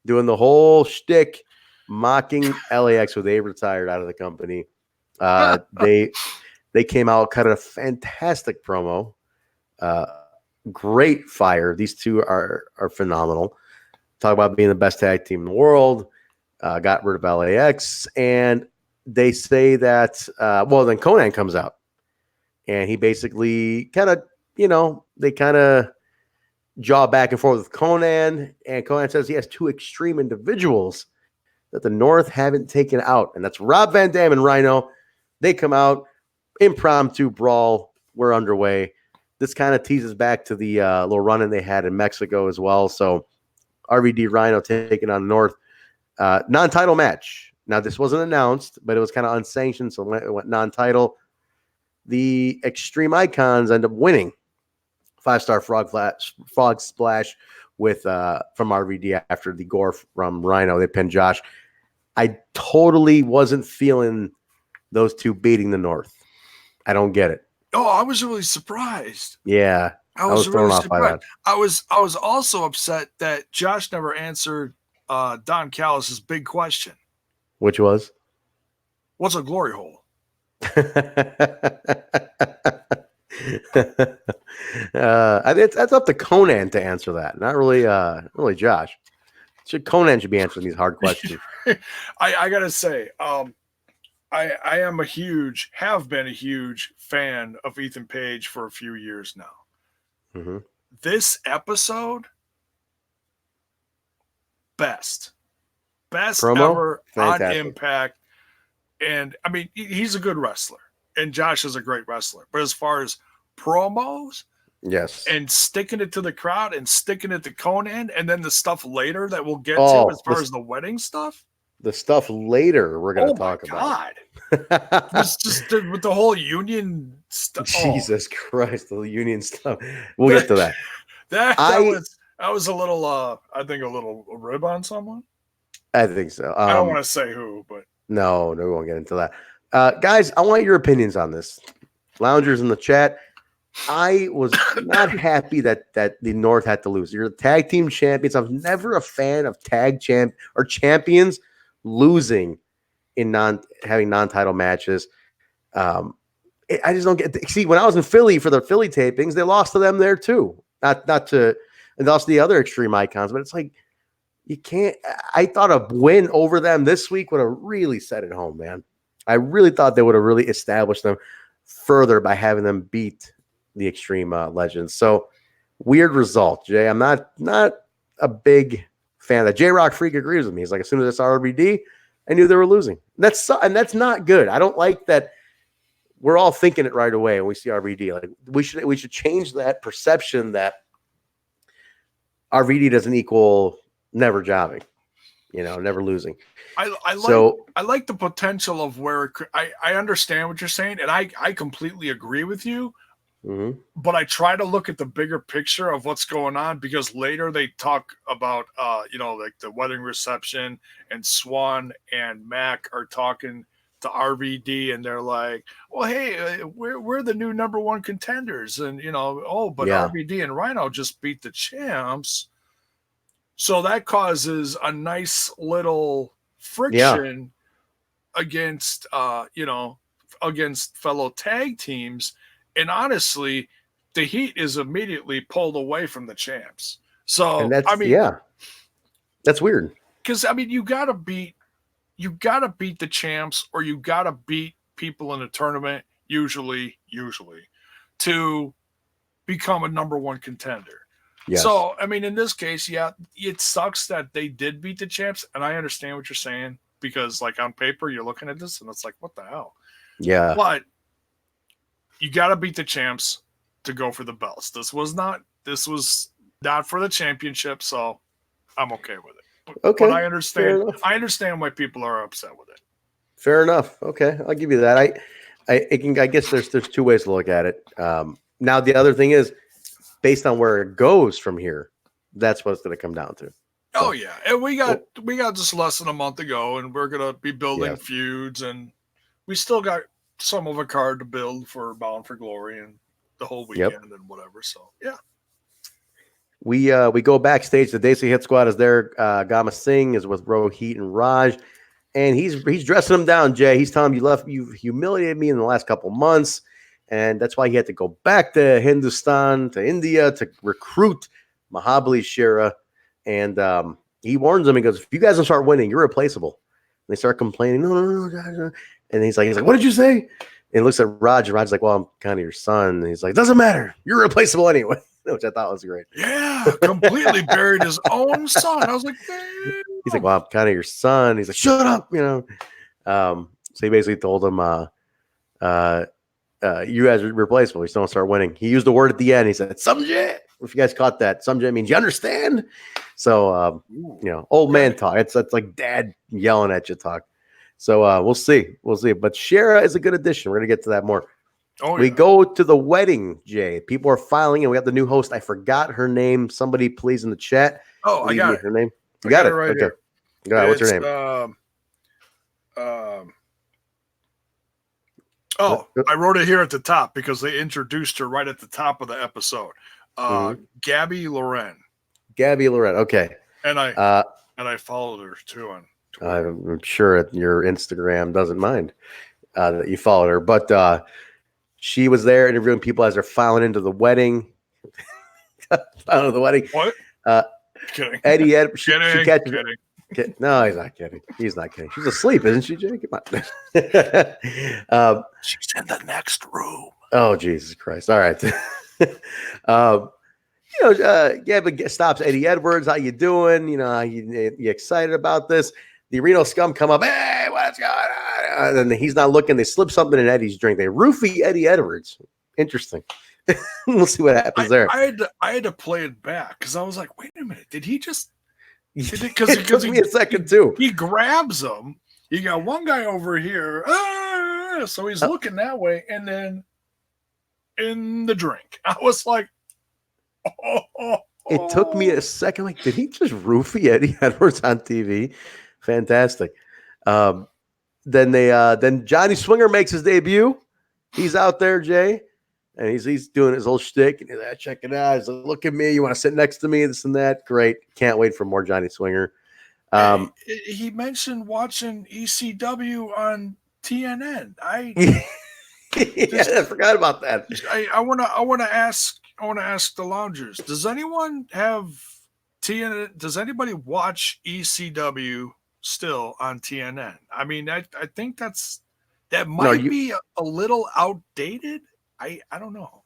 doing the whole shtick, mocking LAX when they retired out of the company. They came out, cut a fantastic promo. Great fire. These two are phenomenal. Talk about being the best tag team in the world. Got rid of LAX, and they say that. Then Conan comes out, and he basically they kind of jaw back and forth with Conan, and Conan says he has two extreme individuals that the North haven't taken out, and that's Rob Van Dam and Rhino. They come out, impromptu brawl. We're underway. This kind of teases back to the little run-in they had in Mexico as well. So RVD Rhino taking on North. Non-title match. Now, this wasn't announced, but it was kind of unsanctioned, so it went non-title. The Extreme Icons end up winning. 5-star frog splash with from RVD after the gore from Rhino. They pinned Josh. I totally wasn't feeling those two beating the North. I don't get it. Oh, I was really surprised. Yeah. I was really surprised. I was also upset that Josh never answered Don Callis' big question. Which was? What's a glory hole? That's up to Conan to answer that. Not really Josh. Conan should be answering these hard questions. I gotta say, I have been a huge fan of Ethan Page for a few years now. Mm-hmm. This episode, best promo? Ever. Fantastic. On Impact. And I mean, he's a good wrestler, and Josh is a great wrestler. But as far as promos, yes, and sticking it to the crowd and sticking it to Conan, and then the stuff later that we'll get to as far as the wedding stuff. The stuff later we're going to talk about. It's just with the whole union stuff. Jesus Christ, the union stuff. We'll get to that. that was a little, I think, a little rib on someone. I think so. I don't want to say who, but no, we won't get into that. Guys, I want your opinions on this. Loungers in the chat. I was not happy that the North had to lose. You're the tag team champions. I'm never a fan of champions losing in having non-title matches. I just don't get. See, when I was in Philly for the Philly tapings, they lost to them there too. Not to, and lost to the other Extreme Icons, but it's like you can't. I thought a win over them this week would have really set it home, man. I really thought they would have really established them further by having them beat the Extreme Legends. So weird result, Jay. I'm not a big fan of that. J-Rock Freak agrees with me. He's like, as soon as I saw RVD, I knew they were losing. That's not good. I don't like that. We're all thinking it right away when we see RVD. Like we should change that perception that RVD doesn't equal never jobbing, never losing. I like the potential of where it could, I understand what you're saying, and I completely agree with you. Mm-hmm. But I try to look at the bigger picture of what's going on, because later they talk about, like the wedding reception, and Swan and Mac are talking to RVD, and they're like, well, hey, we're the new number one contenders. And, RVD and Rhino just beat the champs. So that causes a nice little friction against fellow tag teams. And honestly, the heat is immediately pulled away from the champs. So that's weird. Because you gotta beat the champs, or you gotta beat people in a tournament, usually, to become a number one contender. Yes. So in this case, it sucks that they did beat the champs, and I understand what you're saying. because like on paper you're looking at this and it's like, what the hell? Yeah. But you got to beat the champs to go for the belts. This was not for the championship, so I'm okay with it. Okay. But I understand why people are upset with it. Fair enough. Okay, I'll give you that. I guess there's two ways to look at it. Now the other thing is, based on where it goes from here, that's what it's going to come down to. So, oh yeah, and we got just less than a month ago, and we're going to be building feuds, and we still got some of a card to build for Bound for Glory and the whole weekend and whatever. So yeah. We go backstage. The Desi Hit Squad is there. Gama Singh is with Rohit and Raj, and he's dressing them down. Jay, he's telling him you've humiliated me in the last couple months, and that's why he had to go back to Hindustan, to India, to recruit Mahabali Shera. And he warns them. He goes, "If you guys don't start winning, you're replaceable." And they start complaining. No. And he's like, "What did you say?" And he looks at Raj, and Raj's like, "Well, I'm kind of your son." And he's like, "Doesn't matter. You're replaceable anyway." Which I thought was great. Yeah, completely buried his own son. I was like, damn. He's like, "Well, I'm kind of your son." He's like, "Shut up," So he basically told him, "You guys are replaceable. You still don't start winning." He used the word at the end. He said, "Samjay." If you guys caught that, Samjay means you understand. So, old man talk. It's like dad yelling at you talk. So we'll see. But Shera is a good addition. We're gonna get to that more. We go to the wedding, Jay. People are filing, and we have the new host. I forgot her name. Somebody, please, in the chat. Oh, I got her name. You got it right here. Go ahead. What's her name? I wrote it here at the top because they introduced her right at the top of the episode. Gabby Loren. Gabby Loren. Okay. And I followed her too on Twitter. I'm sure your Instagram doesn't mind that you followed her, but she was there interviewing people as they're filing into the wedding. What? Kidding. Eddie Ed. Kidding. No, he's not kidding. He's not kidding. She's asleep, isn't she, Jay? Come on. She's in the next room. Oh, Jesus Christ. All right. Gabby stops Eddie Edwards. How you doing? You excited about this? The Reno scum come up. Hey, what's going on? And then he's not looking. They slip something in Eddie's drink. They roofie Eddie Edwards. Interesting. We'll see what happens there. I had to play it back because I was like, wait a minute. Did he just? Because it took me a second too. He grabs him. You got one guy over here. So he's looking that way, and then in the drink, I was like, It took me a second. Like, did he just roofie Eddie Edwards on TV? Fantastic. Then Johnny Swinger makes his debut. He's out there, Jay, and he's doing his whole shtick. And he's like, check it out. He's like, look at me. You want to sit next to me? This and that. Great. Can't wait for more Johnny Swinger. He mentioned watching ECW on TNN. I forgot about that. I want to ask the loungers. Does anyone have TNN? Does anybody watch ECW still on TNN? I mean, I think that might be a little outdated. I don't know.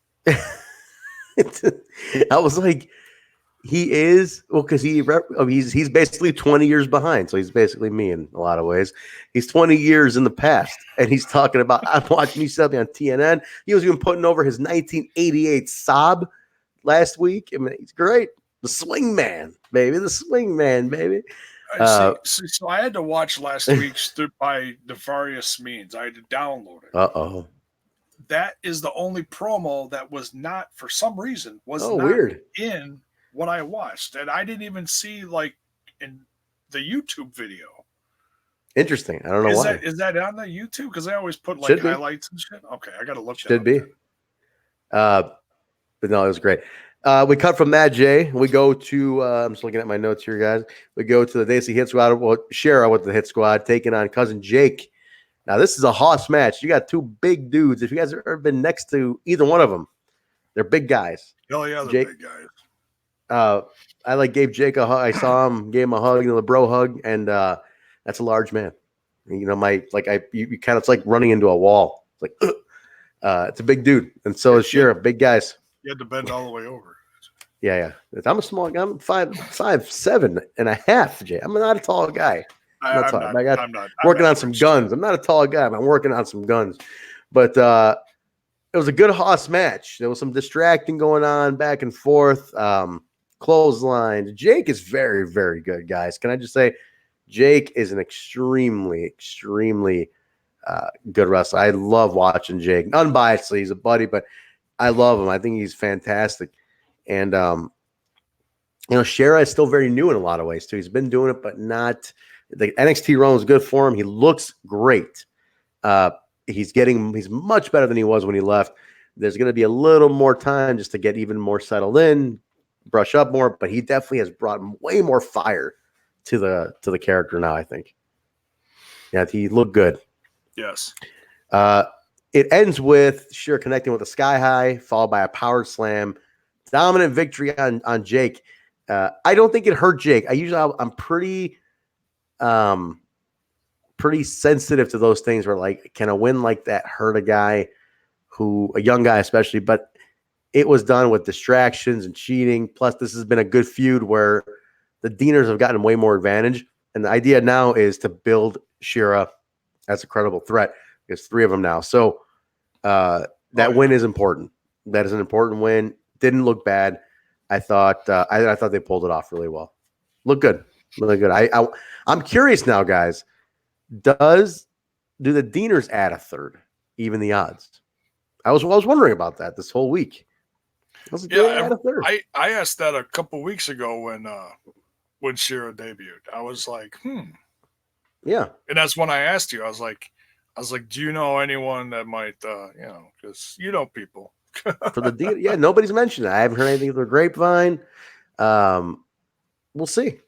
I was like, he is because he's basically 20 years behind. So he's basically me in a lot of ways. He's 20 years in the past, and he's talking about I'm watching ECW on TNN. He was even putting over his 1988 Saab last week. I mean, he's great. The Swing Man, baby. So I had to watch last week's by nefarious means. I had to download it. Uh-oh. That is the only promo that was not, for some reason, not weird in what I watched. And I didn't even see, like, in the YouTube video. Interesting. I don't know why. Is that on the YouTube? Because I always put, like, highlights and shit. Okay, I got to look Should be. But no, it was great. We cut from that, Jay. We go to, I'm just looking at my notes here, guys. We go to the Desi Hit Squad. Well, Shera with the Hit Squad taking on cousin Jake. Now, this is a hoss match. You got two big dudes. If you guys have ever been next to either one of them, they're big guys. Oh, yeah, they're big guys. I gave Jake a hug. I saw him, gave him a hug, the bro hug, and that's a large man. You kind of, it's like running into a wall. It's like, it's a big dude. And so is Shera, big guys. You had to bend all the way over. Yeah. I'm a small guy. I'm 5'7.5", Jay. I'm not a tall guy. I'm not working on some guns. I'm not a tall guy, but I'm working on some guns. But it was a good Haas match. There was some distracting going on back and forth. Clothesline. Jake is very, very good, guys. Can I just say, Jake is an extremely, extremely good wrestler. I love watching Jake. Unbiasedly, he's a buddy, but I love him. I think he's fantastic. And Shera is still very new in a lot of ways too. He's been doing it, but not the NXT run was good for him. He looks great. He's much better than he was when he left. There's going to be a little more time just to get even more settled in, brush up more, but he definitely has brought way more fire to the character now, I think. Yeah, he looked good. Yes. It ends with Shera connecting with a sky high, followed by a power slam. Dominant victory on Jake. I don't think it hurt Jake. I'm pretty sensitive to those things where, like, can a win like that hurt a young guy especially? But it was done with distractions and cheating. Plus, this has been a good feud where the Deaners have gotten way more advantage. And the idea now is to build Shera as a credible threat. There's 3 of them now. So that win is important. That is an important win. Didn't look bad. I thought they pulled it off really well. Look good. Really good. I'm curious now, guys. Do the Deaners add a third? Even the odds? I was wondering about that this whole week. I asked that a couple weeks ago when Shera debuted. I was like, Yeah. And that's when I asked you. I was like, do you know anyone that might, because people. For the deal, yeah, nobody's mentioned it. I haven't heard anything through the grapevine. We'll see.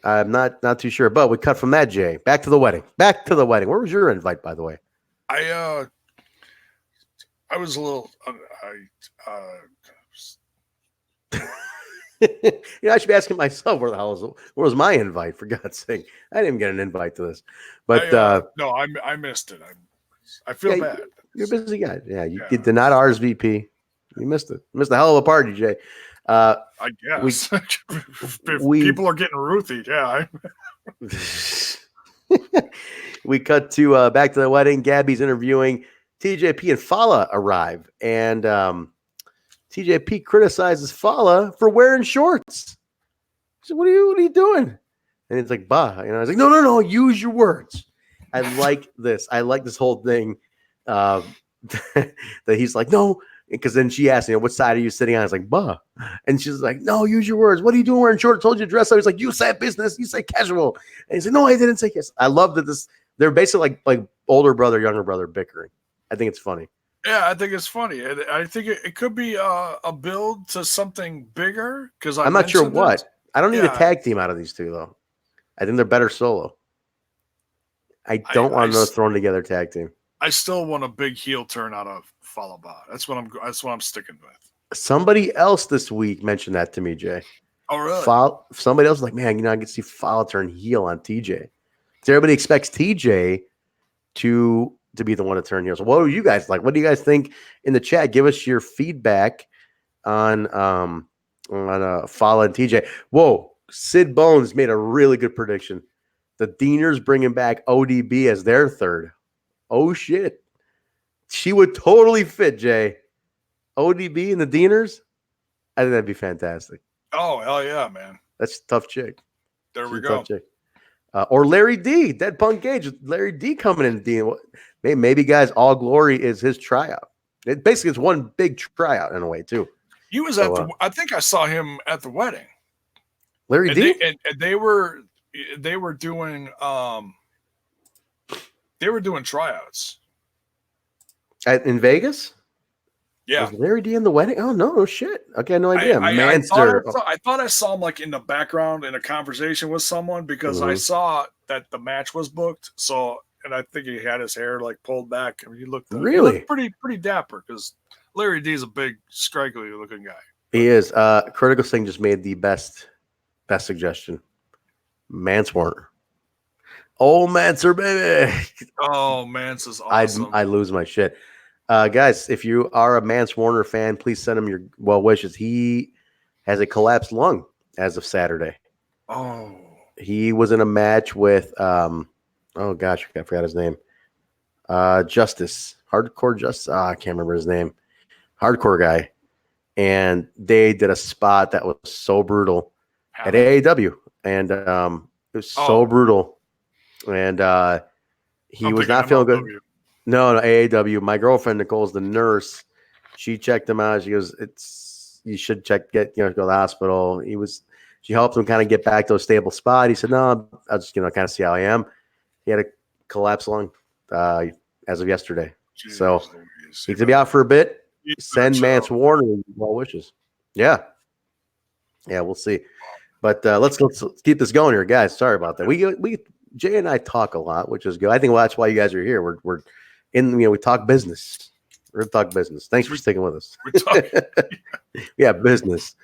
I'm not too sure, but we cut from that, Jay. Back to the wedding. Where was your invite, by the way? I was a little. I should be asking myself where was my invite, for God's sake. I didn't even get an invite to this. But no, I missed it. I feel bad. You're a busy guy. Yeah, you did not RSVP. You missed it. You missed a hell of a party, Jay. I guess people are getting ruthy. Yeah. We cut to back to the wedding. Gabby's interviewing. TJP and Fala arrive, and TJP criticizes Fala for wearing shorts. He said, what are you doing? And it's like, bah. I was like, no, use your words. I like this. I like this whole thing. That he's like, no, because then she asked, what side are you sitting on? I was like, bah. And she's like, no, use your words. What are you doing wearing shorts? I told you to dress up. He's like, you said business, you say casual. And he's like, no, I didn't say yes. I love that they're basically like older brother, younger brother bickering. I think it's funny. Yeah, I think it's funny. I think it could be a build to something bigger, because I'm not sure what. I don't need a tag team out of these two, though. I think they're better solo. I don't want another thrown together tag team. I still want a big heel turn out of Falaba. That's what I'm sticking with. Somebody else this week mentioned that to me, Jay. Oh, really? Somebody else was like, man, I can see Fala turn heel on TJ. So everybody expects TJ to be the one to turn heel. So what do you guys like? What do you guys think in the chat? Give us your feedback on Fala and TJ. Whoa, Sid Bones made a really good prediction. The Deaners bringing back ODB as their third. Oh, shit. She would totally fit, Jay. ODB and the Deaners? I think that'd be fantastic. Oh, hell yeah, man. That's a tough chick. There we go. Or Larry D. Dead Punk Gage. Larry D coming in. Dean. Maybe, guys, All Glory is his tryout. It's one big tryout in a way, too. He was I think I saw him at the wedding. Larry D? And they were doing tryouts in Vegas. Yeah, was Larry D in the wedding? Oh no, shit. Okay, no idea. I thought I saw him like in the background in a conversation with someone, because I saw that the match was booked. So, and I think he had his hair like pulled back. I mean, he looked pretty dapper, because Larry D is a big, scraggly looking guy. He is. Critical Thing just made the best suggestion. Mance Warner. Oh, Mancer, baby. Oh, Mance is awesome. I lose my shit. Guys, if you are a Mance Warner fan, please send him your well wishes. He has a collapsed lung as of Saturday. Oh. He was in a match with oh gosh, I forgot his name. Justice. Hardcore Justice. I can't remember his name. Hardcore guy. And they did a spot that was so brutal at AAW. And it was so brutal. And he was not feeling good. No, AAW. My girlfriend Nicole's the nurse. She checked him out. She goes, you should go to the hospital. She helped him kind of get back to a stable spot. He said, no, I'll just kind of see how I am. He had a collapse lung as of yesterday. Jeez, so he's gonna be out for a bit. Send Mance Warner well wishes. Yeah, we'll see. But let's keep this going here, guys. Sorry about that. We Jay and I talk a lot, which is good. I think that's why you guys are here. We're in, we talk business. We're gonna talk business. Thanks for sticking with us. Yeah, business.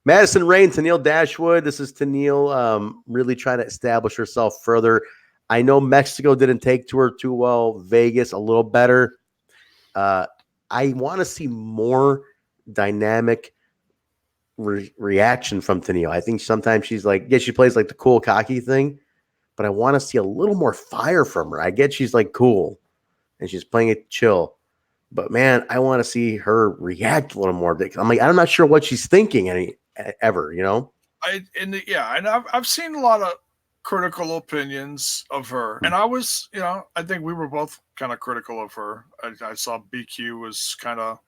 Madison Rayne, Tenille Dashwood. This is Tenille really trying to establish herself further. I know Mexico didn't take to her too well. Vegas a little better. I want to see more dynamic reaction from Tenille. I think sometimes she's like, she plays like the cool, cocky thing, but I want to see a little more fire from her. I get she's like cool and she's playing it chill, but man, I want to see her react a little more. I'm like, I'm not sure what she's thinking ever, I've seen a lot of critical opinions of her, and I was, I think we were both kind of critical of her. I saw BQ was kind of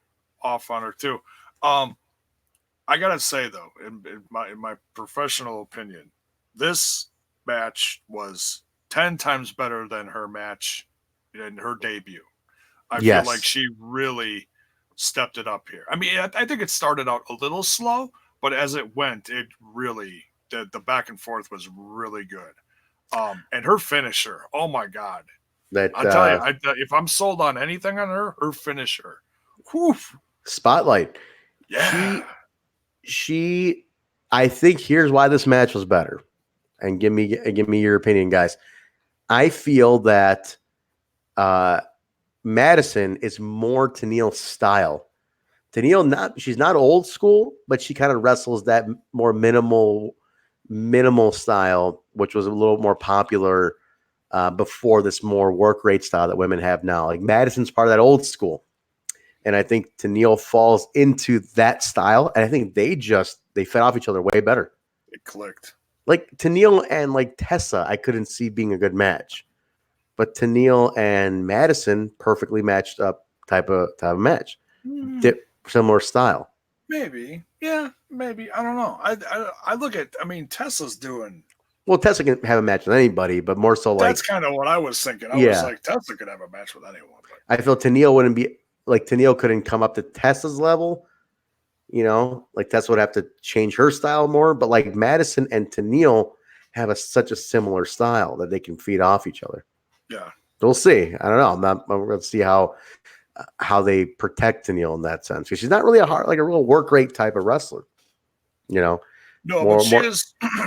off on her too. I gotta say though, in my professional opinion, this match was 10 times better than her match in her debut. I feel like she really stepped it up here. I mean, I think it started out a little slow, but as it went, it really, the back and forth was really good. And her finisher, oh my God. I tell you, if I'm sold on anything on her finisher. Whew. Spotlight. Yeah. I think here's why this match was better. And give me your opinion, guys. I feel that Madison is more Tenille's style. Tenille, she's not old school, but she kind of wrestles that more minimal style, which was a little more popular before this more work rate style that women have now. Like Madison's part of that old school. And I think Tenille falls into that style. And I think they fed off each other way better. It clicked. Like Tenille and like Tessa, I couldn't see being a good match. But Tenille and Madison perfectly matched up type of match. Similar style. Maybe. Yeah, maybe. I don't know. I look at, Tessa's doing. Well, Tessa can have a match with anybody, but more so like. That's kind of what I was thinking. I was like, Tessa could have a match with anyone. But. I feel Tenille wouldn't be, like Tenille couldn't come up to Tessa's level. Like Tessa would have to change her style more. But like Madison and Tenille have such a similar style that they can feed off each other. Yeah. We'll see. I don't know. I'm going to see how they protect Tenille in that sense, because she's not really a real work rate type of wrestler. No, but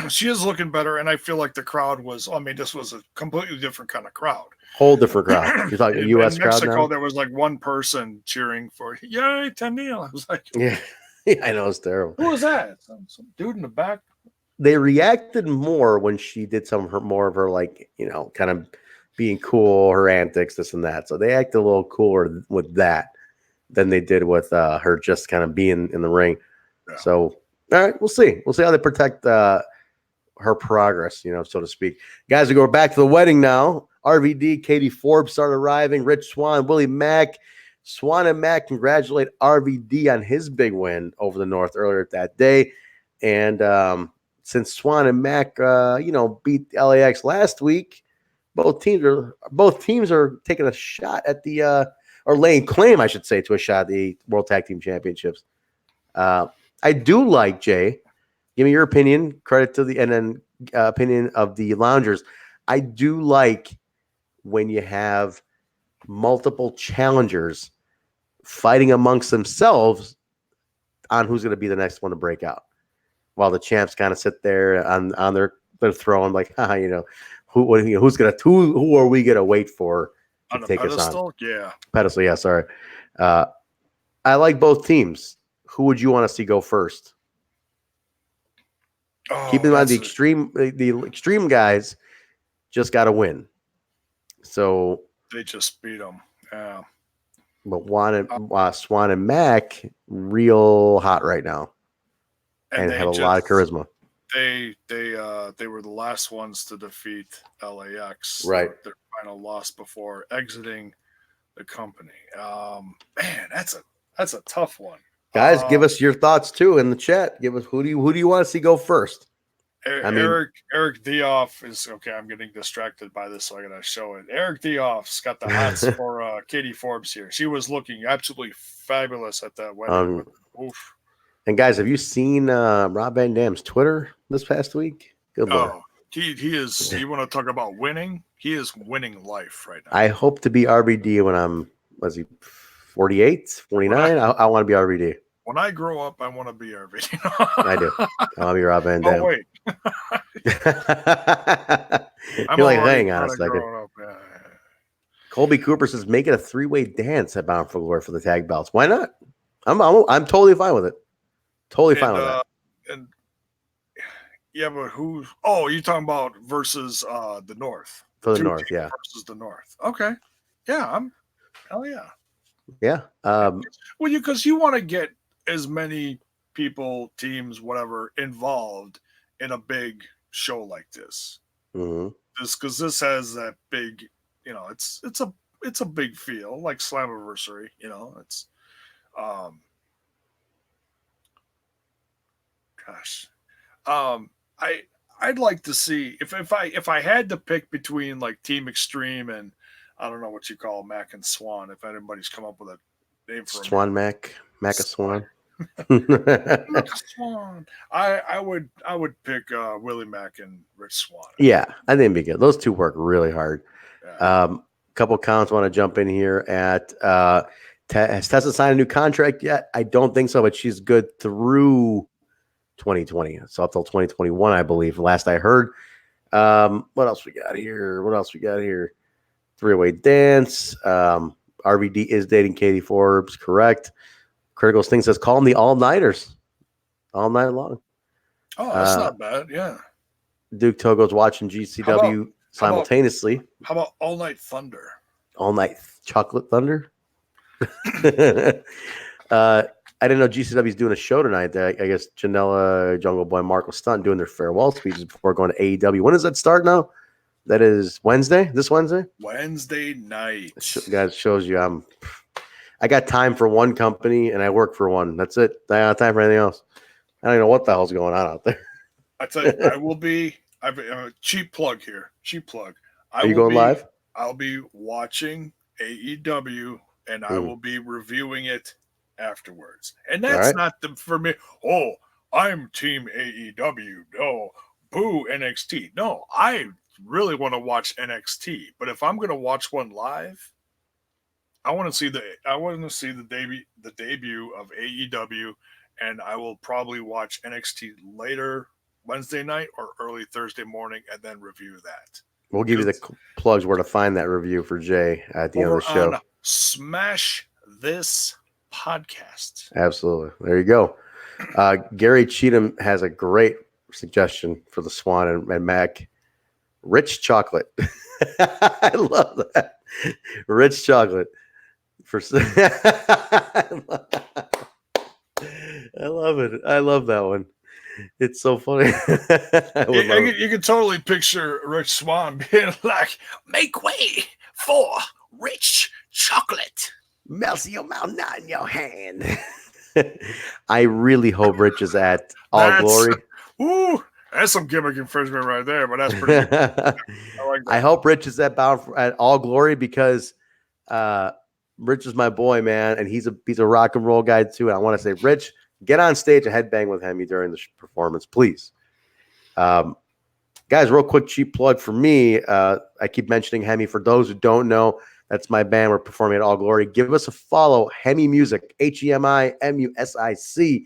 she is looking better, and I feel like the crowd was. This was a completely different kind of crowd. Whole different crowd. You're talking U.S. crowd now? Mexico, there was like one person cheering for "Yay, Tenille!" I was like, yeah, I know, it's terrible. Who was that? Some dude in the back. They reacted more when she did more of her kind of being cool, her antics, this and that. So they acted a little cooler with that than they did with her just kind of being in the ring. Yeah. So, all right, we'll see. We'll see how they protect her progress, so to speak. Guys, we go back to the wedding now. RVD, Katie Forbes start arriving. Rich Swann, Willie Mack. Swann and Mack congratulate RVD on his big win over the North earlier that day. And since Swann and Mack, beat LAX last week, both teams are taking a shot at the or laying claim, I should say, to a shot at the World Tag Team Championships. I do like, Jay, give me your opinion, credit to the, and then opinion of the loungers. I do like when you have multiple challengers fighting amongst themselves on who's going to be the next one to break out, while the champs kind of sit there on their throne, like, who are we gonna wait for to take pedestal? Us on? Yeah, pedestal. Yeah, sorry. I like both teams. Who would you want to see go first? Keep in mind the extreme guys just got to win. So they just beat them. Yeah. But Swan and Mac real hot right now, and have a lot of charisma. They were the last ones to defeat LAX. Right. Their final loss before exiting the company. Man, that's a tough one. Guys, give us your thoughts too in the chat. Give us who do you want to see go first? Eric Dioff is okay. I'm getting distracted by this, so I gotta show it. Eric Dioff's got the hots for Katie Forbes here. She was looking absolutely fabulous at that wedding. Oof. And guys, have you seen Rob Van Dam's Twitter this past week? Good Lord. He is. You want to talk about winning? He is winning life right now. I hope to be RVD when I'm 48, 49. I want to be RVD. When I grow up, I want to be RVD. I do. I want to be Rob Van Dam. Oh, wait. You're like, hang on a second. Colby Cooper says, make it a 3-way dance at Bound for Glory for the tag belts. Why not? I'm totally fine with it. Totally fine with that. And yeah, but who? Oh, you're talking about versus the North. For the North, yeah. Versus the North. Okay. Yeah, hell yeah. Yeah. Well, because you want to get as many people, teams, whatever, involved in a big show like this. Mm-hmm. Because this has that big, it's a big feel like Slammiversary. It's I'd like to see if I had to pick between like Team Extreme and I don't know what you call Mac and Swan. If anybody's come up with a name for Swan Mac a Swan. Swan. I would pick Willie Mack and Rich Swan. Yeah, I think it'd be good. Those two work really hard. Yeah. Couple counts want to jump in here at has Tessa signed a new contract yet? I don't think so, but she's good through 2020. So up till 2021, I believe. Last I heard. What else we got here? 3-way dance. RVD is dating Katie Forbes, correct? Critical Sting says, call them the all-nighters. All night long. Oh, that's not bad, yeah. Duke Togo's watching GCW simultaneously. How about All Night Thunder? All Night Chocolate Thunder? I didn't know GCW is doing a show tonight. I guess Janela, Jungle Boy, Marco Stunt doing their farewell speeches before going to AEW. When does that start now? That is Wednesday? This Wednesday? Wednesday night. Guys, shows you I got time for one company and I work for one. That's it. I got time for anything else. I don't even know what the hell's going on out there. I tell you, I will be. I'm a cheap plug here. Cheap plug. Are you going live? I'll be watching AEW and I will be reviewing it afterwards. And that's not for me. Oh, I'm team AEW. No, boo NXT. No, I really want to watch NXT. But if I'm going to watch one live, I want to see the debut of AEW, and I will probably watch NXT later Wednesday night or early Thursday morning, and then review that. We'll give you the plugs where to find that review for Jay at the end of the show. On Smash This Podcast. Absolutely. There you go. Gary Cheatham has a great suggestion for the Swan and Mac. Rich chocolate. I love that. Rich chocolate. I love it. I love that one. It's so funny. You can totally picture Rich Swan being like, make way for rich chocolate. Melt your mouth, not in your hand. I really hope Rich is at All Glory. Ooh, that's some gimmick infringement right there, but that's pretty good. I like that. I hope Rich is at All Glory because Rich is my boy, man, and he's a rock and roll guy too. And I want to say, Rich, get on stage and headbang with Hemi during the performance, please. Guys, real quick, cheap plug for me. I keep mentioning Hemi. For those who don't know, that's my band. We're performing at All Glory. Give us a follow, Hemi Music, HEMIMUSIC,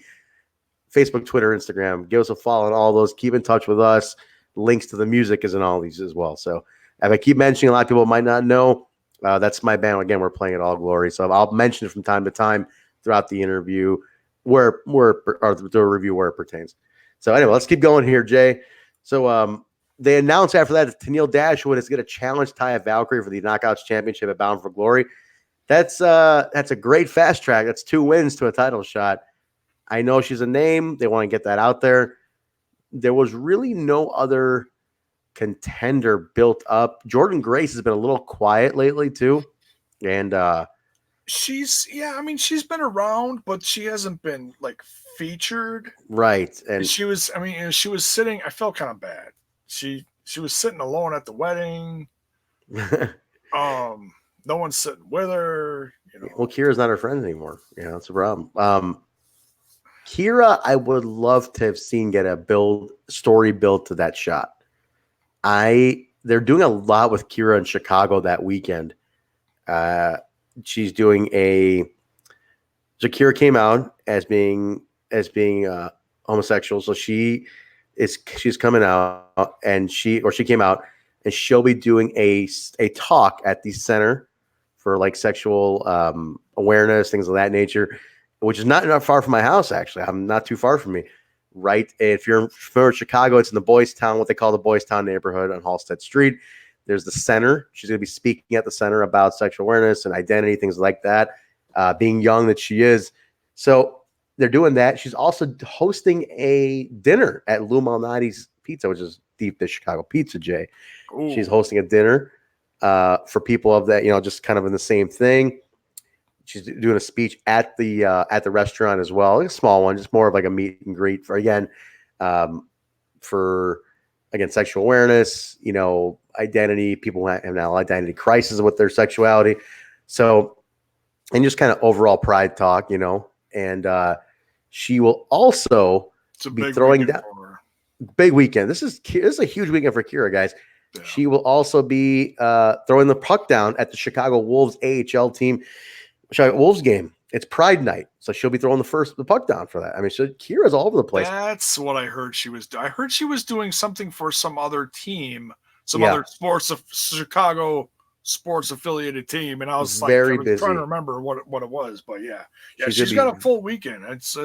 Facebook, Twitter, Instagram. Give us a follow on all those. Keep in touch with us. Links to the music is in all these as well. So if I keep mentioning, a lot of people might not know, that's my band. Again, we're playing at All Glory. So I'll mention it from time to time throughout the interview, or the review where it pertains. So anyway, let's keep going here, Jay. So they announced after that Tennille Dashwood is going to challenge Taya Valkyrie for the Knockouts Championship at Bound for Glory. That's a great fast track. That's 2 wins to a title shot. I know she's a name. They want to get that out there. There was really no other contender built up. Jordan Grace has been a little quiet lately too. And she's been around, but she hasn't been like featured. Right. And she was sitting, I felt kind of bad. She was sitting alone at the wedding. No one's sitting with her. Well, Kira's not her friend anymore. That's a problem. Kira, I would love to have seen get a story built to that shot. They're doing a lot with Kira in Chicago that weekend. She's doing Kira came out as being homosexual, so she's coming out, and she came out, and she'll be doing a talk at the center for like sexual awareness, things of that nature, which is not far from my house, actually. I'm not too far from me. Right. If you're familiar with Chicago, it's in the Boys Town, what they call the Boys Town neighborhood on Halstead Street. There's the center. She's going to be speaking at the center about sexual awareness and identity, things like that, being young that she is. So they're doing that. She's also hosting a dinner at Lou Malnati's Pizza, which is deep dish Chicago pizza, Jay. Ooh. She's hosting a dinner for people of that, just kind of in the same thing. She's doing a speech at the restaurant as well, like a small one, just more of like a meet and greet for sexual awareness, identity. People have now identity crisis with their sexuality. So, and just kind of overall pride talk, and she will also be throwing down big weekend. This is a huge weekend for Kira, guys. Yeah. She will also be throwing the puck down at the Chicago Wolves AHL team. Chicago Wolves game. It's Pride Night, so she'll be throwing the puck down for that. I mean, so Kira's all over the place. That's what I heard she was doing. I heard she was doing something for some other team, other Chicago sports affiliated team, and I was very busy. Trying to remember what it was, but yeah, she's got a full weekend. It's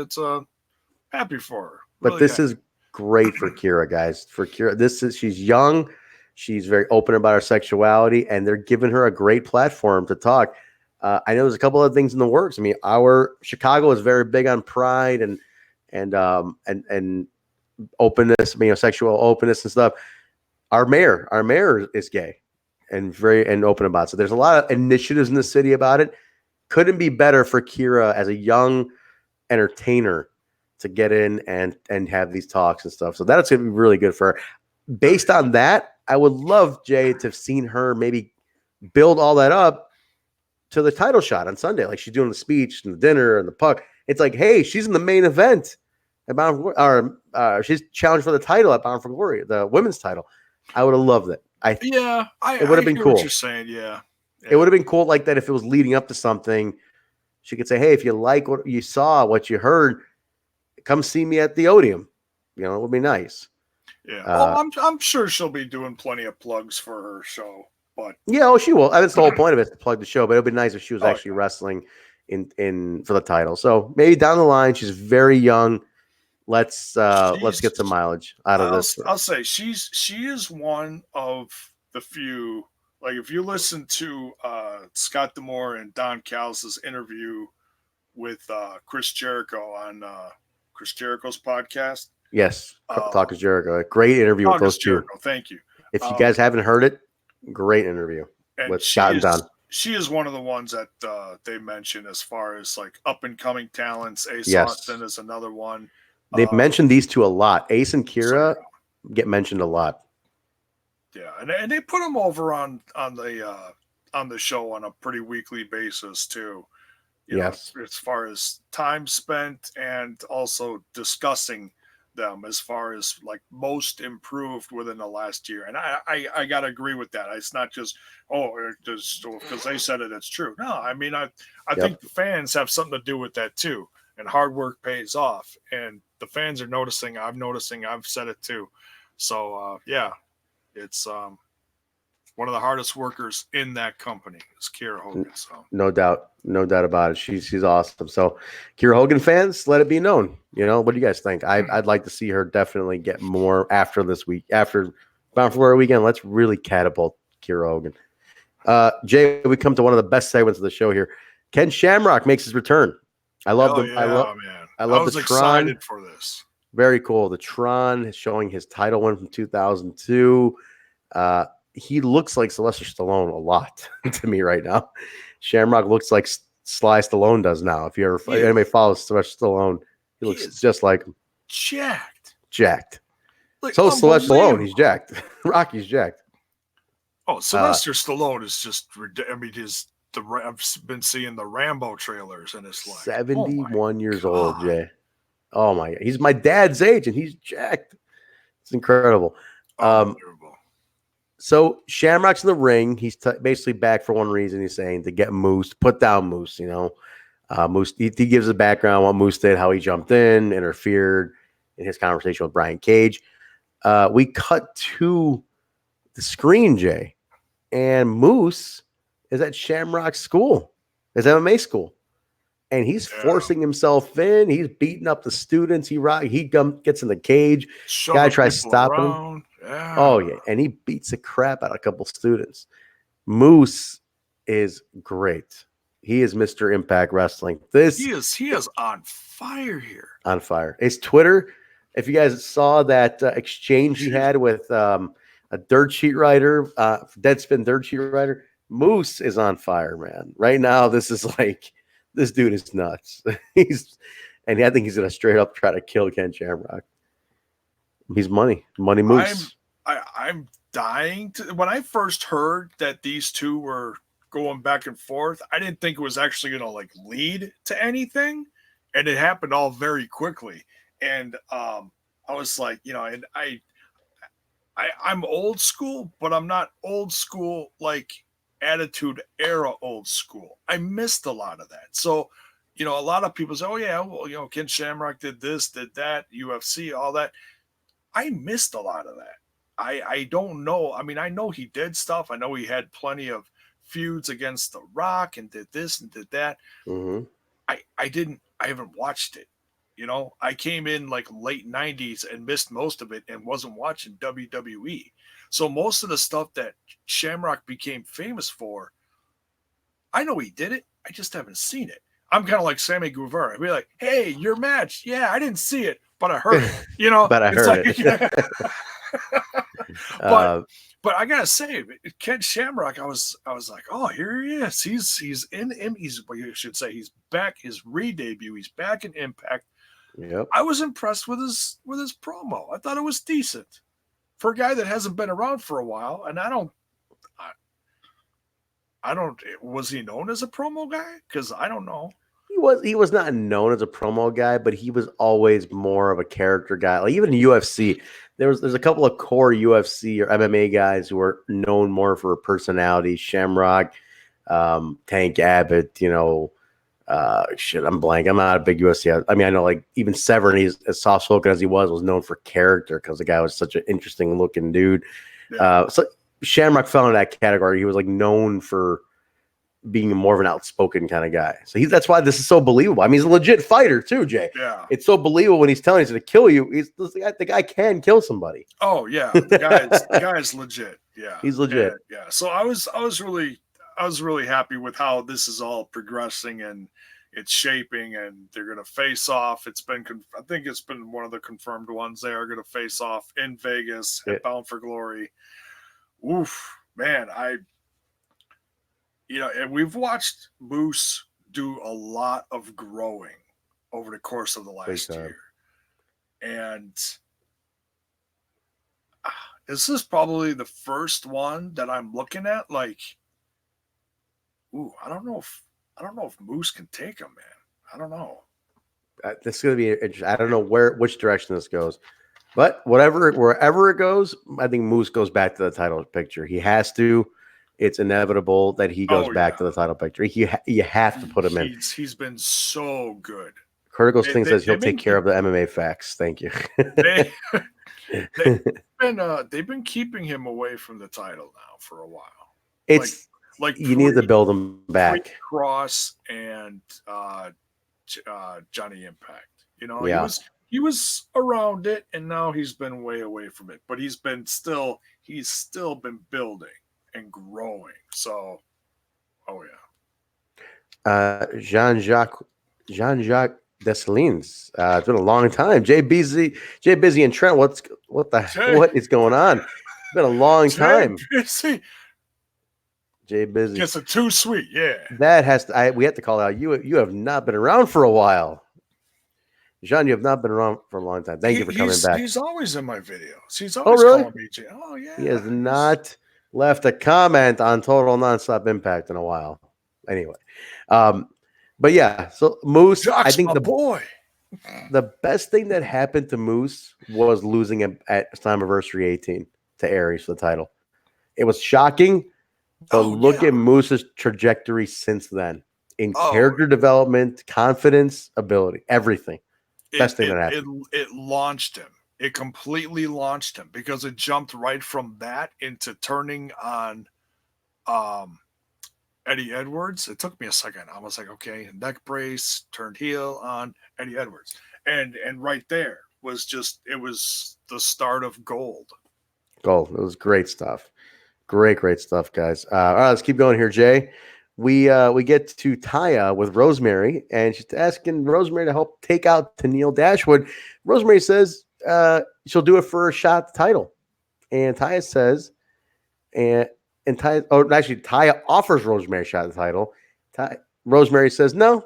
happy for her. But really this is great for Kira, guys. For Kira, she's young, she's very open about her sexuality, and they're giving her a great platform to talk. I know there's a couple of things in the works. I mean, our Chicago is very big on pride and openness, sexual openness and stuff. Our mayor is gay and very open about it. So there's a lot of initiatives in the city about it. Couldn't be better for Kira as a young entertainer to get in and have these talks and stuff. So that's going to be really good for her. Based on that, I would love, Jay, to have seen her maybe build all that up to the title shot on Sunday. Like she's doing the speech and the dinner and the puck. It's like, hey, she's in the main event at Bound for Glory, or she's challenged for the title at Bound for Glory, the women's title. I would have loved it. It would have been cool. What you're saying, yeah. It would have been cool like that if it was leading up to something. She could say, hey, if you like what you saw, what you heard, come see me at the Odeum. It would be nice. Yeah. I'm sure she'll be doing plenty of plugs for her show. But she will. That's the whole point of it, to plug the show. But it would be nice if she was actually wrestling in for the title. So maybe down the line, she's very young. Let's get some mileage out of this. I'll say she is one of the few. Like if you listen to Scott D'Amore and Don Callis' interview with Chris Jericho on Chris Jericho's podcast. Yes, Talk is Jericho. A great interview with those two. Thank you. If you guys haven't heard it, great interview with Scott and Don. She is one of the ones that they mentioned as far as like up and coming talents. Ace Austin is another one. They've mentioned these two a lot. Ace and Kira get mentioned a lot. Yeah, and they put them over on the show on a pretty weekly basis too. You know, as far as time spent and also discussing them as far as like most improved within the last year. And I got to agree with that. It's not just, because they said it, it's true. No, I mean, I think the fans have something to do with that too. And hard work pays off. And the fans are noticing. I'm noticing. I've said it too. So, it's one of the hardest workers in that company is Kiera Hogan. So no doubt about it. She's awesome. So, Kiera Hogan fans, let it be known. What do you guys think? I'd like to see her definitely get more after this week, after Bound for Glory weekend. Let's really catapult Kiera Hogan. Jay, we come to one of the best segments of the show here. Ken Shamrock makes his return. I love man. I love the Tron. Excited for this. Very cool. The Tron is showing his title win from 2002. He looks like Sylvester Stallone a lot to me right now. Shamrock looks like Sly Stallone does now. If anybody follows Sylvester Stallone, he looks just like him. Jacked. Like, so Sylvester Stallone, he's jacked. Rocky's jacked. Oh, Sylvester Stallone is just. I mean, I've been seeing the Rambo trailers, and it's like 71 years old, Jay. Oh my God, he's my dad's age, and he's jacked. It's incredible. So Shamrock's in the ring. He's basically back for one reason. He's saying to get Moose, put down Moose. Moose. He gives a background on what Moose did, how he jumped in, interfered in his conversation with Brian Cage. We cut to the screen, Jay, and Moose is at Shamrock's school, his MMA school. And he's forcing himself in. He's beating up the students. He gets in the cage. Guy tries stopping him. Yeah. Oh, yeah. And he beats the crap out of a couple students. Moose is great. He is Mr. Impact Wrestling. He is on fire here. On fire. His Twitter, if you guys saw that exchange he had with a dirt sheet writer, Deadspin dirt sheet writer, Moose is on fire, man. Right now, this is like... This dude is nuts. I think he's gonna straight up try to kill Ken Shamrock. He's money moves. I'm dying to. When I first heard that these two were going back and forth, I didn't think it was actually gonna like lead to anything, and it happened all very quickly. And I was like, and I'm old school, but I'm not old school like Attitude Era old school. I missed a lot of that. So, a lot of people say, oh yeah, well, Ken Shamrock did this, did that, UFC, all that. I missed a lot of that. I don't know. I mean, I know he did stuff. I know he had plenty of feuds against The Rock and did this and did that. Mm-hmm. I haven't watched it. I came in like late 90s and missed most of it and wasn't watching WWE. So most of the stuff that Shamrock became famous for, I know he did it. I just haven't seen it. I'm kind of like Sammy Guevara. I'd be like, hey, your match. Yeah, I didn't see it, but I heard it. But I heard it. Yeah. But I gotta say, Ken Shamrock, I was like, oh, here he is. He's in him. He's back. His re-debut. He's back in Impact. Yep. I was impressed with his promo. I thought it was decent for a guy that hasn't been around for a while. And I don't. Was he known as a promo guy? Because I don't know. He was not known as a promo guy, but he was always more of a character guy. Like even in UFC, there's a couple of core UFC or MMA guys who are known more for personality. Shamrock, Tank Abbott, I'm blank. I'm not a big UFC. I mean, I know like even Severn, he's as soft spoken as he was known for character because the guy was such an interesting looking dude. Yeah. So Shamrock fell in that category. He was like known for being more of an outspoken kind of guy. So that's why this is so believable. I mean, he's a legit fighter too, Jay. Yeah. It's so believable when he's telling you to kill you. The guy can kill somebody. Oh yeah. The guy is legit. Yeah. He's legit. Yeah. So I was really happy with how this is all progressing and it's shaping, and they're going to face off. I think it's been one of the confirmed ones. They are going to face off in Vegas at Bound for Glory. Oof, man. And we've watched Moose do a lot of growing over the course of the last year. And this is probably the first one that I'm looking at like, ooh, I don't know if Moose can take him, man. I don't know. This is going to be interesting. I don't know which direction this goes. But wherever it goes, I think Moose goes back to the title picture. He has to. It's inevitable that he goes back to the title picture. You have to put him in. He's been so good. Curtis says he'll take care of the MMA facts. Thank you. They've been keeping him away from the title now for a while. It's like you need to build him back. Cross and Johnny Impact. You know, he was around it, and now he's been way away from it. But he's still been building and growing. So, Jean-Jacques Dessalines. It's been a long time. Jay Busy and Trent. What is going on? It's been a long time. Jay Busy. Gets it too sweet. Yeah. That has to. We have to call out. You have not been around for a while. Jean, you have not been around for a long time. Thank you for coming back. He's always in my videos. He's always calling me Jay. Oh yeah. He has not left a comment on Total Nonstop Impact in a while. Anyway, but yeah. So Moose, Jock's I think the best thing that happened to Moose was losing him at Slammiversary 18 to Aries for the title. It was shocking, but look at Moose's trajectory since then in character development, confidence, ability, everything. Best thing that happened. It launched him. It completely launched him because it jumped right from that into turning on Eddie Edwards. It took me a second. I was like, okay, neck brace, turned heel on Eddie Edwards. And right there was it was the start of gold. Gold. It was great stuff. Great stuff, guys. All right, let's keep going here, Jay. We get to Taya with Rosemary, and she's asking Rosemary to help take out Tennille Dashwood. Rosemary says she'll do it for a shot at the title. And Taya says, Taya offers Rosemary a shot at the title. Rosemary says, no,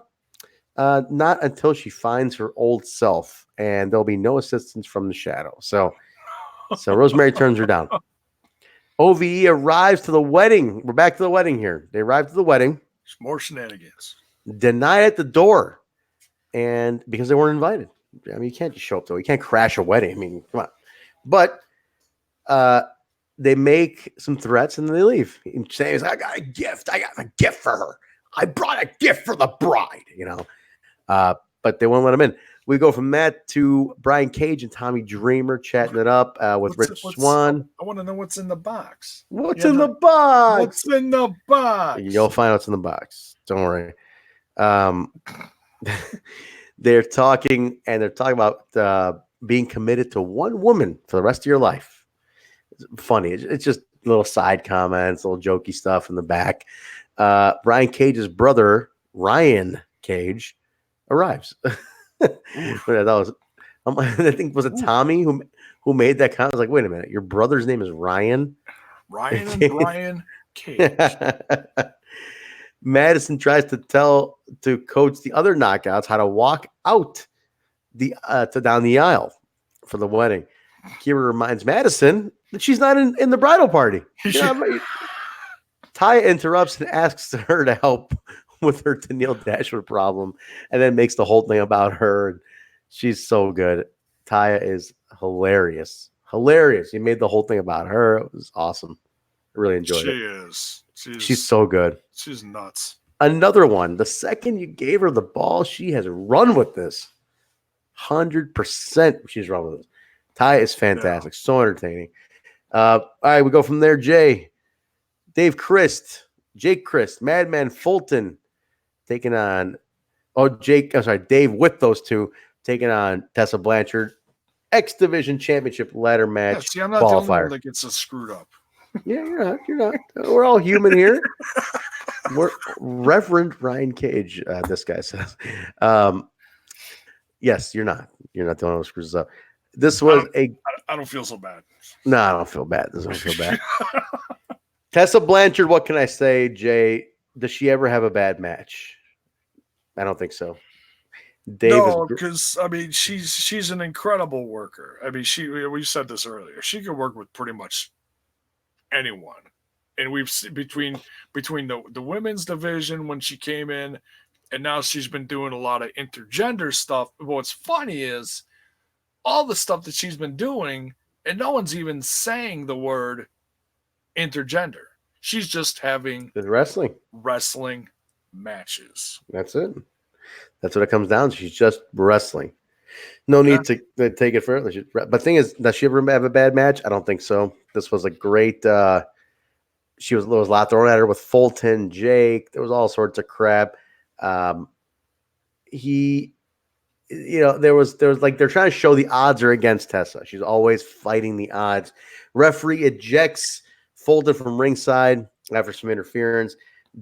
not until she finds her old self, and there'll be no assistance from the shadow. So Rosemary turns her down. OVE arrives to the wedding. We're back to the wedding here. They arrive to the wedding. There's more shenanigans. Denied at the door. And because they weren't invited. I mean, you can't just show up, though. You can't crash a wedding. I mean, come on. But they make some threats and then they leave. And says, I got a gift. I got a gift for her. I brought a gift for the bride, you know. But they won't let him in. We go from that to Brian Cage and Tommy Dreamer chatting it up with Rich Swann. I want to know what's in the box. What's in the box? What's in the box? You'll find out what's in the box. Don't worry. They're talking about being committed to one woman for the rest of your life. It's funny. It's just little side comments, little jokey stuff in the back. Brian Cage's brother, Ryan Cage, arrives. I think was it Tommy who made that comment? I was like, wait a minute, your brother's name is Ryan? Ryan and Brian Cage. Madison tries to coach the other knockouts how to walk out down the aisle for the wedding. Kira reminds Madison that she's not in the bridal party. Taya interrupts and asks her to help with her Tennille Dashwood problem, and then makes the whole thing about her. She's so good. Taya is hilarious. You made the whole thing about her. It was awesome. I really enjoyed it. She's so good. She's nuts. Another one. The second you gave her the ball, she has run with this. 100% she's run with this. Taya is fantastic. Yeah. So entertaining. All right, we go from there. Jake Crist, Madman Fulton taking on Dave with those two taking on Tessa Blanchard. X Division Championship ladder match. Yeah, see, I'm not the only one that gets screwed up. Yeah, you're not. We're all human here. We're Reverend Ryan Cage, this guy says. Yes, you're not. You're not the one who screws up. This was I don't feel so bad. No, I don't feel bad. This doesn't feel bad. Tessa Blanchard, what can I say, Jay? Does she ever have a bad match? I don't think so. No, because I mean she's an incredible worker. I mean we said this earlier. She can work with pretty much anyone, and we've seen between the women's division when she came in, and now she's been doing a lot of intergender stuff. But what's funny is all the stuff that she's been doing, and no one's even saying the word intergender. She's just having wrestling matches. That's it. That's what it comes down to. She's just wrestling. No need to take it further. But the thing is, does she ever have a bad match? I don't think so. This was a great. There was a lot thrown at her with Fulton, Jake. There was all sorts of crap. There was like they're trying to show the odds are against Tessa. She's always fighting the odds. Referee ejects Fulton from ringside after some interference.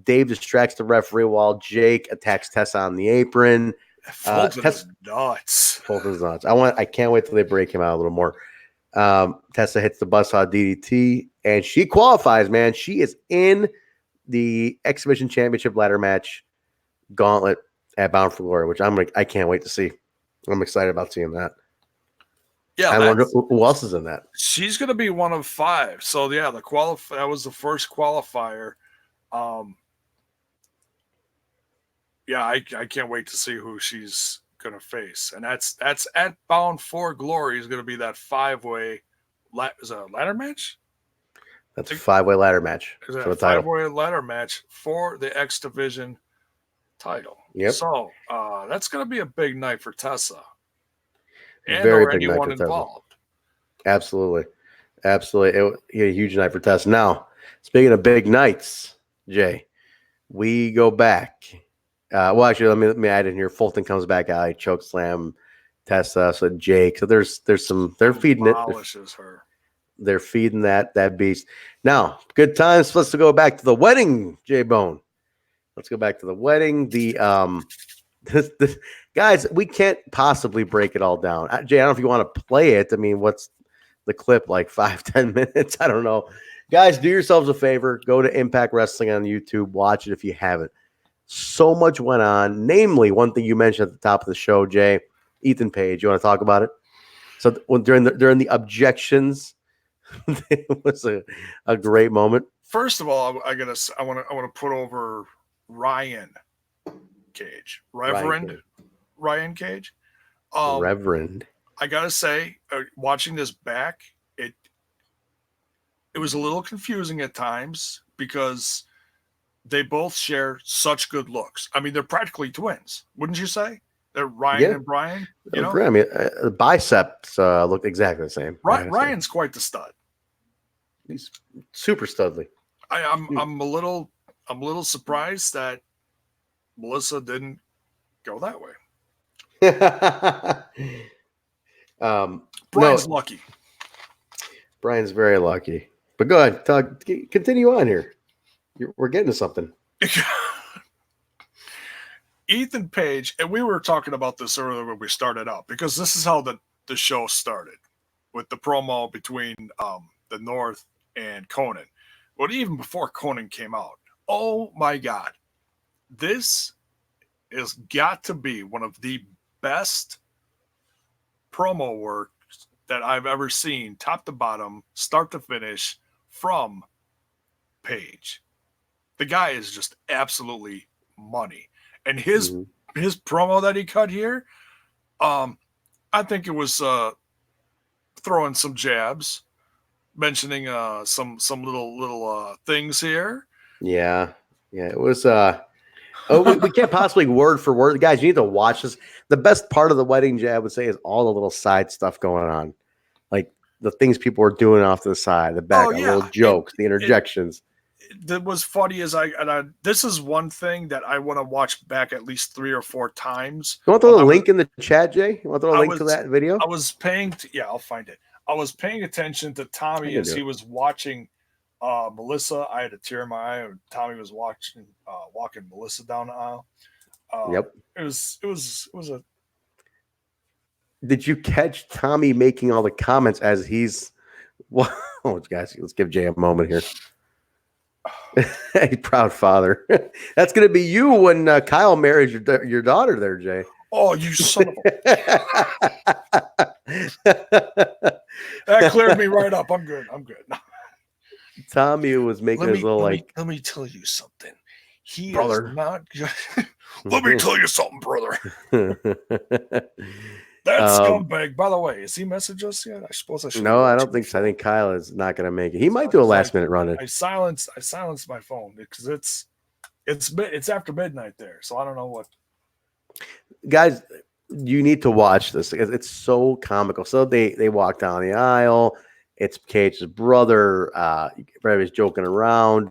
Dave distracts the referee while Jake attacks Tessa on the apron. Fulton's nuts. Fulton's nuts. I can't wait till they break him out a little more. Tessa hits the buzzsaw DDT, and she qualifies, man. She is in the Exhibition Championship ladder match gauntlet at Bound for Glory, which I can't wait to see. I'm excited about seeing that. Yeah, I wonder who else is in that. She's going to be one of 5. So yeah, that was the first qualifier. Yeah, I can't wait to see who she's going to face, and that's at Bound for Glory is going to be that 5-way. Is that a ladder match? That's a 5-way ladder match. Is that a 5-way ladder match for the X Division title? Yep. So that's going to be a big night for Tessa, and very big anyone night for involved. Tessa. Absolutely. A huge night for Tessa. Now, speaking of big nights, Jay, we go back. Well, actually, let me add in here. Fulton comes back out, choke slam Tessa, so Jake. So there's some. They're feeding it. Her. They're feeding that beast. Now, good times. Let's go back to the wedding, J Bone. Let's go back to the wedding. Guys, we can't possibly break it all down. Jay, I don't know if you want to play it. I mean, what's the clip, like 5-10 minutes? I don't know. Guys, do yourselves a favor. Go to Impact Wrestling on YouTube. Watch it if you haven't. So much went on. Namely, one thing you mentioned at the top of the show, Jay, Ethan Page. You want to talk about it? So during the objections, it was a great moment. First of all, I want to put over Ryan Cage, Reverend Ryan Cage. Reverend. I gotta say, watching this back, it was a little confusing at times because they both share such good looks. I mean, they're practically twins, wouldn't you say? They're Ryan and Brian. You know, I mean, the biceps look exactly the same. Ryan's quite the stud. He's super studly. I'm a little surprised that Melissa didn't go that way. Brian's lucky. Brian's very lucky. But go ahead, continue on here. We're getting to something. Ethan Page, and we were talking about this earlier when we started out, because this is how the show started with the promo between the North and Conan. But even before Conan came out, oh my God, this has got to be one of the best promo work that I've ever seen, top to bottom, start to finish, from Page. The guy is just absolutely money. And his promo that he cut here, I think it was throwing some jabs, mentioning some little things here. Yeah, it was. We can't possibly word for word, guys. You need to watch this. The best part of the wedding, Jay, I would say, is all the little side stuff going on, like the things people are doing off to the side, the background, little jokes, the interjections. That was funny this is one thing that I want to watch back at least 3 or 4 times. You want to throw a link in the chat, Jay? You want to throw a link to that video? I was I'll find it. I was paying attention to Tommy as he was watching Melissa. I had a tear in my eye. Tommy was walking Melissa down the aisle. Yep. It was a. Did you catch Tommy making all the comments as he's? Well, guys, let's give Jay a moment here. Hey, proud father. That's going to be you when Kyle marries your daughter there, Jay. Oh, you son of a... That cleared me right up. I'm good. Tommy was making his little Let me tell you something. He is not good. Let me tell you something, brother. That scumbag, by the way, has he messaged us yet? I suppose I should. No, I don't think so. I think Kyle is not going to make it. He might do a last minute run. I silenced my phone because it's after midnight there, so I don't know what. Guys, you need to watch this. It's so comical. So they walk down the aisle. It's Cage's brother. Everybody's joking around.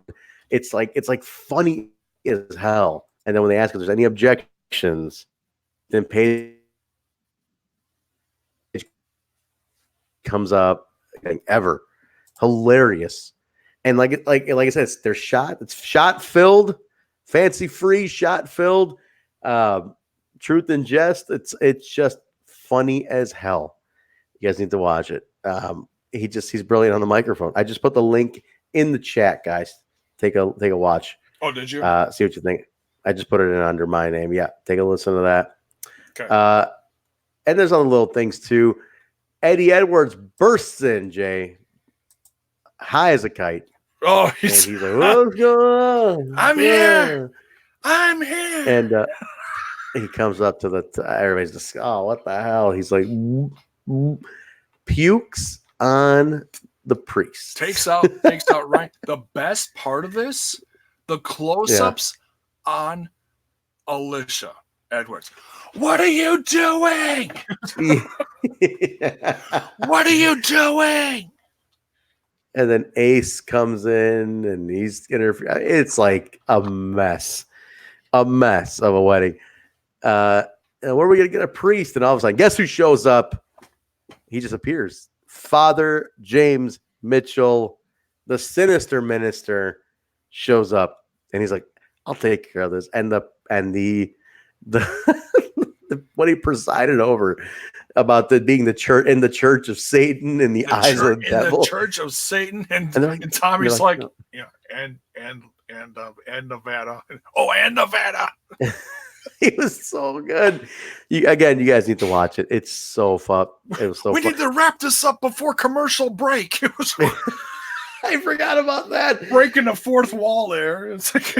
It's like funny as hell. And then when they ask if there's any objections, then Page comes up ever. Hilarious. And like I said, it's shot filled, fancy free, shot filled. Truth and jest. It's just funny as hell. You guys need to watch it. He's brilliant on the microphone. I just put the link in the chat, guys. Take a watch. Oh, did you? See what you think. I just put it in under my name. Yeah, take a listen to that. Okay. And there's other little things too. Eddie Edwards bursts in, Jay, high as a kite. Oh, he's like, "What's going on? I'm here. I'm here." And he comes up to everybody's just, "Oh, what the hell?" He's like, pukes on the priest. Takes out right. The best part of this, the close-ups on Alicia Edwards. What are you doing? What are you doing? And then Ace comes in and he's interfering. It's like a mess of a wedding. And where are we going to get a priest? And all of a sudden, guess who shows up? He just appears. Father James Mitchell, the sinister minister, shows up. And he's like, I'll take care of this. And the what he presided over about being the church in the church of Satan in the eyes of the devil. The church of Satan, and Tommy's like, no. and Nevada. Oh, and Nevada. He was so good. You guys need to watch it. It's so fun. It was so. We need to wrap this up before commercial break. It was. I forgot about that. Breaking the fourth wall there. It's like.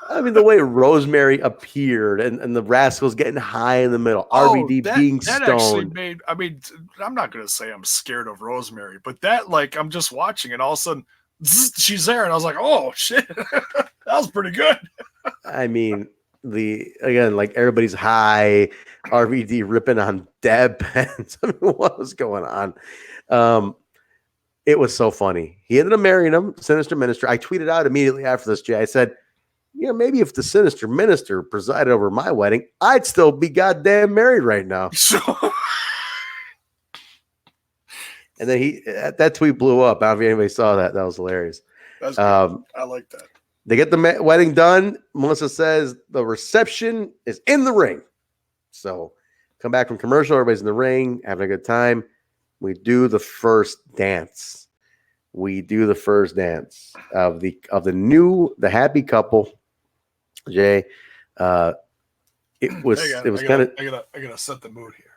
I mean, the way Rosemary appeared and the Rascals getting high in the middle, RVD being stoned. That actually made, I mean, I'm not going to say I'm scared of Rosemary, but that, like, I'm just watching and all of a sudden she's there and I was like, oh, shit, that was pretty good. I mean, like everybody's high, RVD ripping on Deb pens. I mean, what was going on? It was so funny. He ended up marrying him, Sinister Minister. I tweeted out immediately after this, Jay. I said, maybe if the Sinister Minister presided over my wedding, I'd still be goddamn married right now. And then that tweet blew up. I don't know if anybody saw that. That was hilarious. That's good. I like that. They get the wedding done. Melissa says the reception is in the ring. So come back from commercial. Everybody's in the ring, having a good time. We do the first dance. Of the happy couple. Jay, it was kind of. I gotta set the mood here.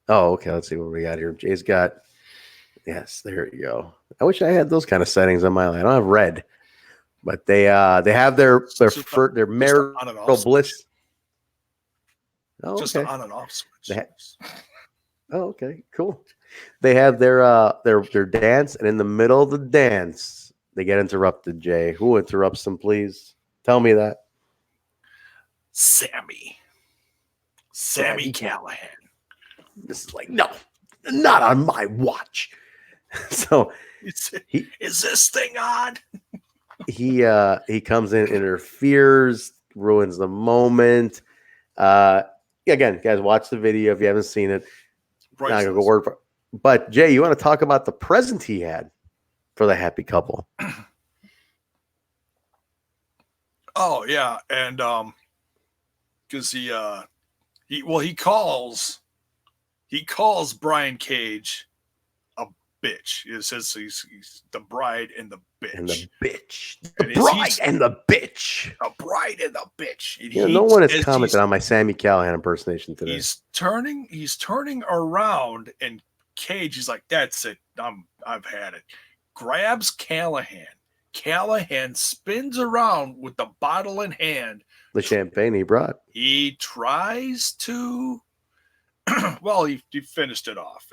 Oh, okay. Let's see what we got here. Jay's got. Yes, there you go. I wish I had those kind of settings on my line. I don't have red, but they have their marital bliss. Oh, okay. Just an on and off switch. Okay, cool. They have their dance, and in the middle of the dance, they get interrupted. Jay, who interrupts them? Please tell me that. Sami Callihan. This is like, no, not on my watch. So is this thing on? he comes in, interferes, ruins the moment. Again, guys, watch the video if you haven't seen it. Not gonna go word for. But Jay, you want to talk about the present he had for the happy couple? Oh yeah, and because he calls Brian Cage a bitch. It says he's the bride and the bitch. And the bride and the bitch. The bride and the bitch. No one has commented on my Sami Callihan impersonation today. He's turning around, and Cage is like, that's it. I've had it. Grabs Callihan. Callihan spins around with the bottle in hand. The champagne he brought. He tries to. Well, he finished it off.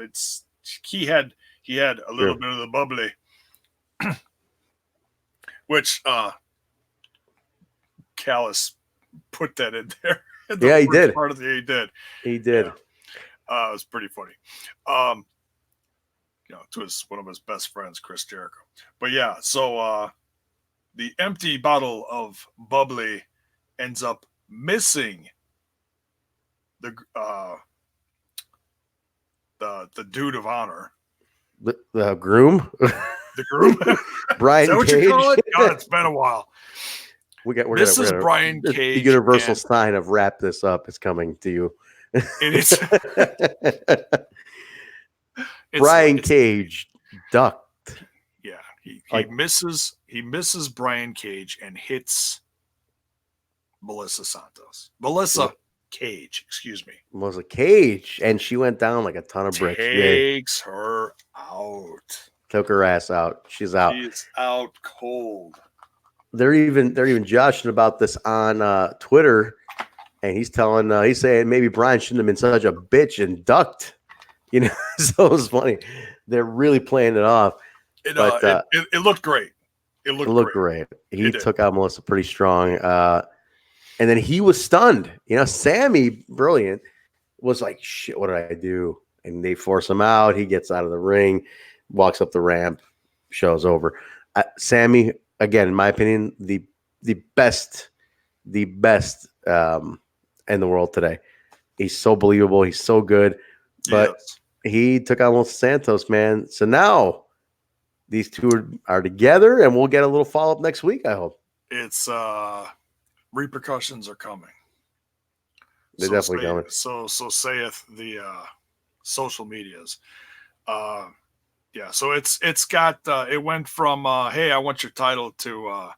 He had a little bit of the bubbly, which Callis put that in there. Yeah, he did. Part of the, he did. Yeah. It was pretty funny. To one of his best friends, Chris Jericho. But yeah, so the empty bottle of bubbly ends up missing the dude of honor. The groom? The groom? Brian Is that what Cage? you call it? God, it's been a while. This is Brian Cage. The universal sign of wrap this up is coming to you. It's Brian Cage ducked. Yeah, he misses Brian Cage and hits Melissa Cage, excuse me. Melissa Cage, and she went down like a ton of bricks. Takes her out. Took her ass out. She's out. She's out cold. They're even joshing about this on Twitter, and he's saying maybe Brian shouldn't have been such a bitch and ducked. So it was funny. They're really playing it off. It looked great. It looked great. He took out Melissa pretty strong. And then he was stunned. Sami, brilliant, was like, shit, what did I do? And they force him out. He gets out of the ring, walks up the ramp, show's over. Sami, again, in my opinion, the best in the world today. He's so believable. He's so good. But he took out Los Santos, man. So now these two are together, and we'll get a little follow-up next week, I hope. It's repercussions are coming. They're definitely coming. So saith the social medias. So it's got it went from hey, I want your title to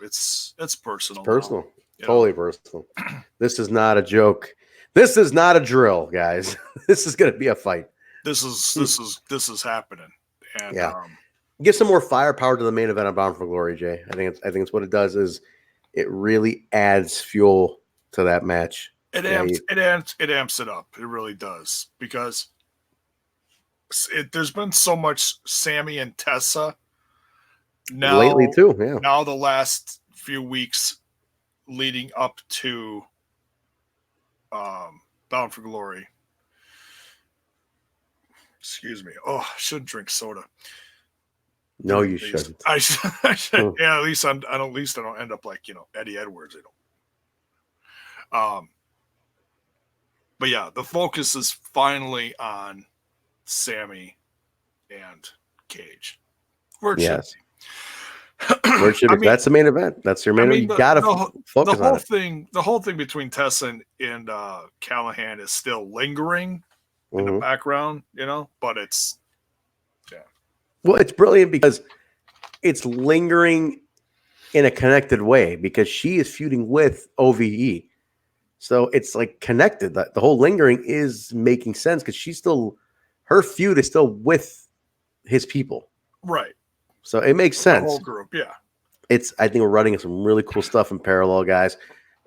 it's personal. It's personal. Totally personal. This is not a joke. This is not a drill, guys. This is going to be a fight. This is happening. And give some more firepower to the main event of Bound for Glory, Jay. I think it's what it does is it really adds fuel to that match. It amps it up. It really does, because there's been so much Sami and Tessa now lately too. Yeah. Now the last few weeks leading up to Bound for Glory. Excuse me. Oh, I shouldn't drink soda. No, you shouldn't. I should. Yeah, at least I don't end up like Eddie Edwards. But yeah, the focus is finally on Sami and Cage. Where it should be. Where it should be. That's the main event. That's your main event. You gotta focus on it. The whole thing between Tessa and Callihan is still lingering in the background, but it's Well, it's brilliant because it's lingering in a connected way, because she is feuding with OVE. So it's like connected. The whole lingering is making sense because her feud is still with his people. Right. So it makes sense. The whole group, yeah. I think we're running some really cool stuff in parallel, guys.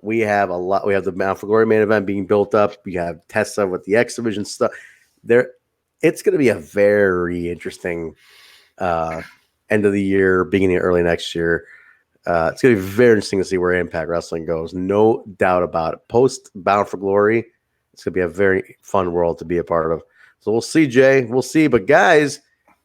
We have a lot. We have the Bound for Glory main event being built up. We have Tessa with the X Division stuff. It's going to be a very interesting end of the year, beginning of early next year. It's going to be very interesting to see where Impact Wrestling goes. No doubt about it. Post Bound for Glory, it's going to be a very fun world to be a part of. So we'll see, Jay. We'll see. But guys,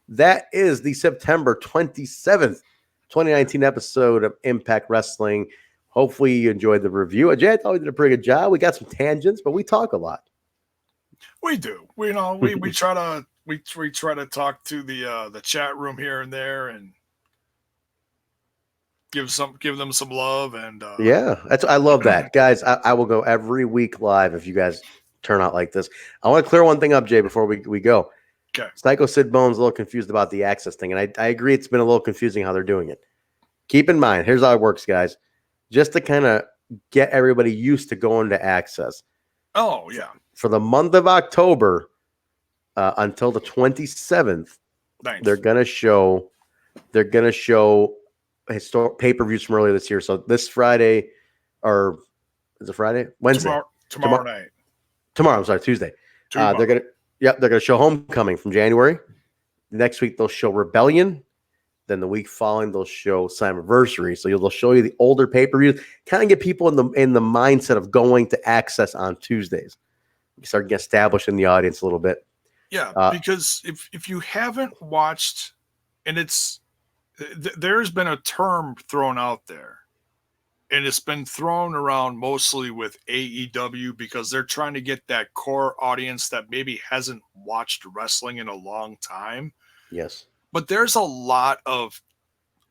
that is the September 27th, 2019 episode of Impact Wrestling. Hopefully you enjoyed the review. Jay, I thought we did a pretty good job. We got some tangents, but we talk a lot. We do. We try to talk to the chat room here and there and give them some love. And I love that, guys. I will go every week live if you guys turn out like this. I want to clear one thing up, Jay, before we go. Okay. Psycho Sid Bone's a little confused about the access thing, and I agree it's been a little confusing how they're doing it. Keep in mind, here's how it works, guys. Just to kind of get everybody used to going to access. Oh, yeah. For the month of October until the 27th, they're gonna show historic pay-per-views from earlier this year. So this Friday, or is it Friday? Wednesday. Tomorrow night. Tomorrow, I'm sorry, Tuesday. They're gonna show Homecoming from January. Next week they'll show Rebellion. then the week following they'll show Slammiversary. So they'll show you the older pay-per-views, kind of get people in the mindset of going to Access on Tuesdays. You start getting established in the audience a little bit. Yeah, because if you haven't watched, and there's been a term thrown out there, and it's been thrown around mostly with AEW because they're trying to get that core audience that maybe hasn't watched wrestling in a long time. Yes. But there's a lot of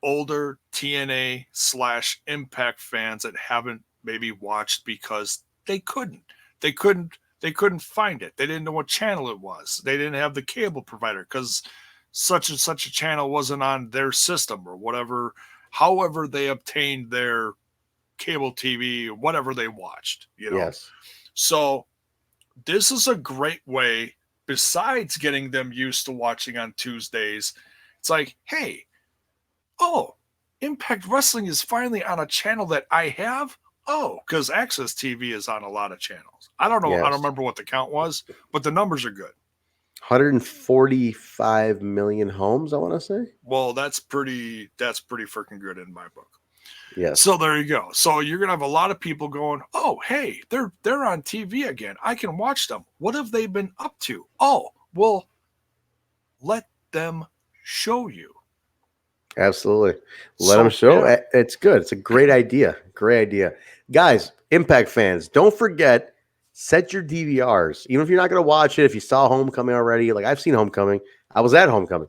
older TNA / Impact fans that haven't maybe watched because they couldn't find it. They didn't know what channel it was. They didn't have the cable provider because such and such a channel wasn't on their system or whatever. However, they obtained their cable TV, whatever they watched, Yes. So this is a great way, besides getting them used to watching on Tuesdays. It's like, hey, Impact Wrestling is finally on a channel that I have. Because Access TV is on a lot of channels. I don't know. Yes. I don't remember what the count was, but the numbers are good. 145 million homes, I want to say. Well, that's pretty freaking good in my book. Yeah. So there you go. So you're gonna have a lot of people going, hey, they're on TV again. I can watch them. What have they been up to? Well, let them show you. Absolutely. Let them show. Yeah. It's good. It's a great idea. Great idea. Guys, Impact fans, don't forget, set your DVRs. Even if you're not going to watch it, if you saw Homecoming already, like I've seen Homecoming. I was at Homecoming.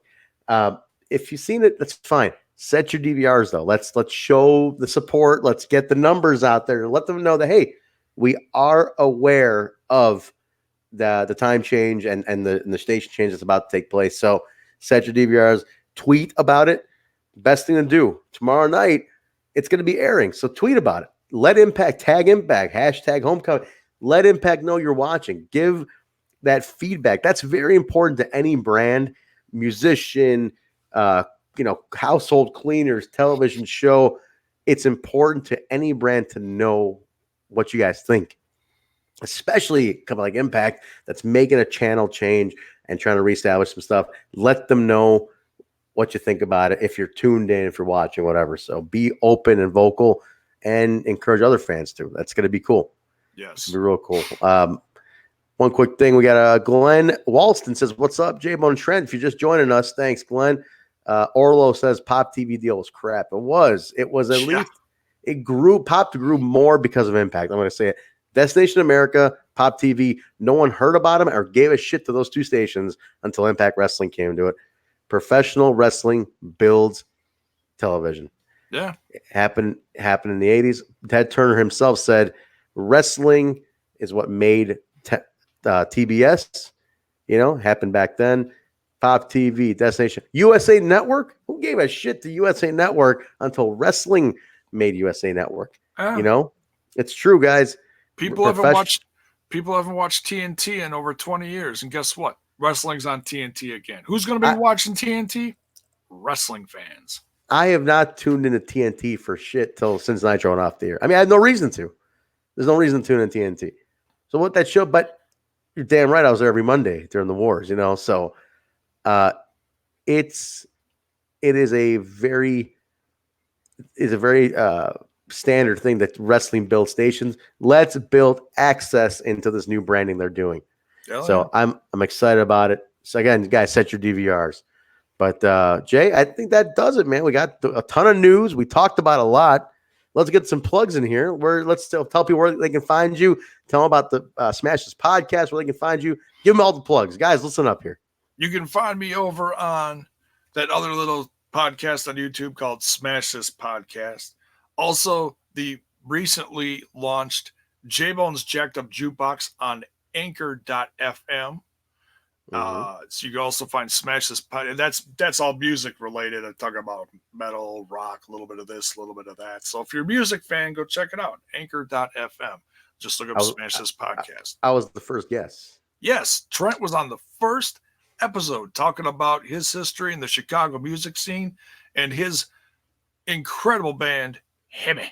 If you've seen it, that's fine. Set your DVRs, though. Let's show the support. Let's get the numbers out there. Let them know that, hey, we are aware of the time change and the station change that's about to take place. So set your DVRs. Tweet about it. Best thing to do. Tomorrow night, it's going to be airing. So tweet about it. Let Impact, tag Impact, hashtag Homecoming. Let Impact know you're watching. Give that feedback. That's very important to any brand, musician, household cleaners, television show. It's important to any brand to know what you guys think, especially a company like Impact that's making a channel change and trying to reestablish some stuff. Let them know what you think about it if you're tuned in, if you're watching, whatever. So be open and vocal and encourage other fans to. That's going to be cool. Yes. It'll be real cool. One quick thing. We got Glenn Walston says, what's up, J-Bone and Trent? If you're just joining us, thanks, Glenn. Orlo says Pop TV deal was crap. It was at least it grew. Pop grew more because of Impact. I'm going to say it. Destination America, Pop TV, no one heard about them or gave a shit to those two stations until Impact Wrestling came to it. Professional wrestling builds television. Yeah. It happened in the 80s. Ted Turner himself said wrestling is what made TBS, happened back then. Pop TV, Destination, USA Network. Who gave a shit to USA Network until wrestling made USA Network? It's true, guys. People haven't watched TNT in over 20 years, and guess what? Wrestling's on TNT again. Who's going to be watching TNT? Wrestling fans. I have not tuned into TNT for shit since Nitro went off the air. I mean, I had no reason to. There's no reason to tune in TNT. So what that show? But you're damn right. I was there every Monday during the wars. So it is a very standard thing that wrestling builds stations. Let's build access into this new branding they're doing. So I'm excited about it. So again, guys, set your DVRs. But Jay, I think that does it, man. We got a ton of news. We talked about a lot. Let's get some plugs in here. Let's tell people where they can find you. Tell them about the Smash This podcast, where they can find you. Give them all the plugs. Guys, listen up here. You can find me over on that other little podcast on YouTube called Smash This Podcast. Also, the recently launched J-Bone's Jacked Up Jukebox on Anchor.fm. So you can also find Smash This Podcast. That's all music related. I talk about metal, rock, a little bit of this, a little bit of that. So if you're a music fan, go check it out. Anchor.fm. Just look up Smash This Podcast. I was the first guest. Yes, Trent was on the first episode talking about his history in the Chicago music scene and his incredible band, Hemi.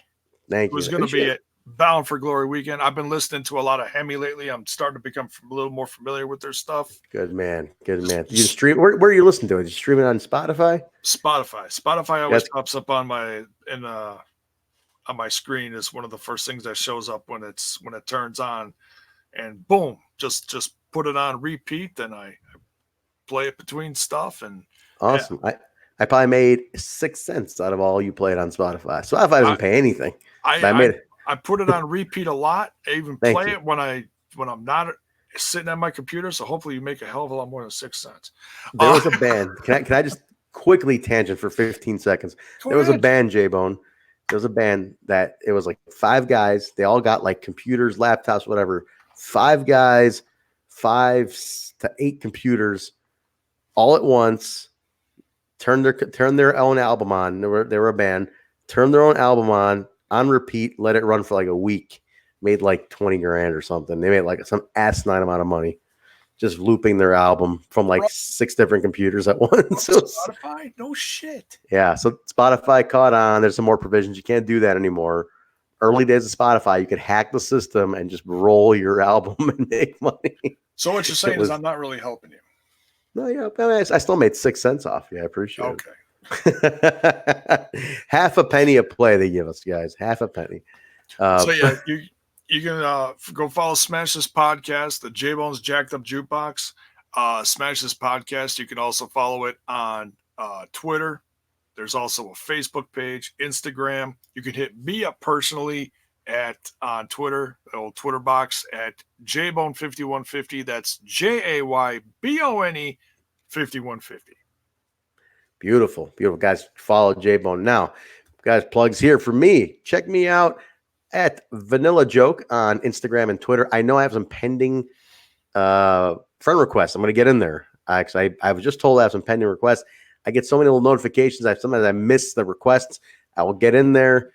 Thank you. It was going to be at Bound for Glory weekend. I've been listening to a lot of Hemi lately. I'm starting to become a little more familiar with their stuff. Good man. You stream where are you listening to it? You stream it on Spotify? Spotify always pops up on my on my screen is one of the first things that shows up when it turns on, and boom, just put it on repeat. Then I play it between stuff, and awesome. Yeah. I probably made 6 cents out of all you played on Spotify. Spotify doesn't pay anything. I put it on repeat a lot. I even play it when I'm not sitting at my computer. So hopefully you make a hell of a lot more than 6 cents. There was a band. Can I just quickly tangent for 15 seconds? There was a band, J-Bone. There was a band that it was like 5 guys. They all got like computers, laptops, whatever. 5 guys, 5 to 8 computers, all at once. Turn their own album on. They were a band. Turned their own album on repeat. Let it run for like a week. Made like 20 grand or something. They made like some asinine amount of money just looping their album from like 6 different computers at once. So Spotify? No shit. Yeah. So Spotify caught on. There's some more provisions. You can't do that anymore. Early days of Spotify, you could hack the system and just roll your album and make money. So what you're saying is I'm not really helping you. No, yeah, I still made 6 cents off. Yeah, I appreciate it. Half a penny a play they give us, guys. Half a penny. So yeah, you can go follow Smash This Podcast, the J-Bone's Jacked Up Jukebox. Smash This Podcast. You can also follow it on Twitter. There's also a Facebook page, Instagram. You can hit me up personally on Twitter, the old Twitter box at JBone5150. That's JAYBONE 5150. Beautiful, guys. Follow J-Bone now, guys. Plugs here for me. Check me out at Vanilla Joke on Instagram and Twitter. I know I have some pending friend requests. I'm going to get in there. I was just told I have some pending requests. I get so many little notifications. Sometimes I miss the requests. I will get in there.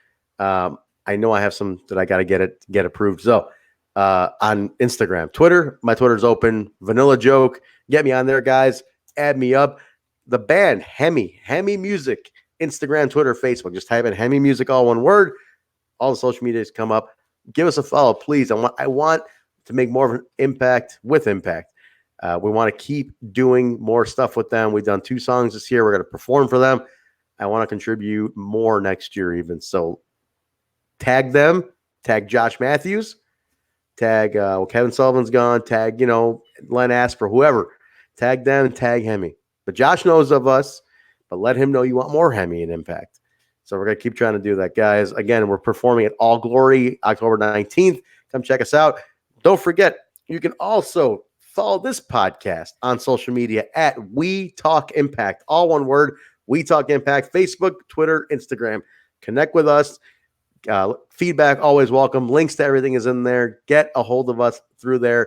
I know I have some that I got to get approved. So on Instagram, Twitter, my Twitter's open. Vanilla Joke. Get me on there, guys. Add me up. The band, Hemi Music, Instagram, Twitter, Facebook. Just type in Hemi Music, all one word. All the social medias come up. Give us a follow, please. I want to make more of an impact with impact. We want to keep doing more stuff with them. We've done 2 songs this year. We're going to perform for them. I want to contribute more next year even. So tag them. Tag Josh Matthews. Tag Kevin Sullivan's gone. Tag, Len Asper, whoever. Tag them and tag Hemi. But Josh knows of us, but let him know you want more Hemi and impact. So we're going to keep trying to do that, guys. Again, we're performing at All Glory October 19th. Come check us out. Don't forget, you can also follow this podcast on social media at We Talk Impact. All one word, We Talk Impact. Facebook, Twitter, Instagram. Connect with us. Feedback, always welcome. Links to everything is in there. Get a hold of us through there.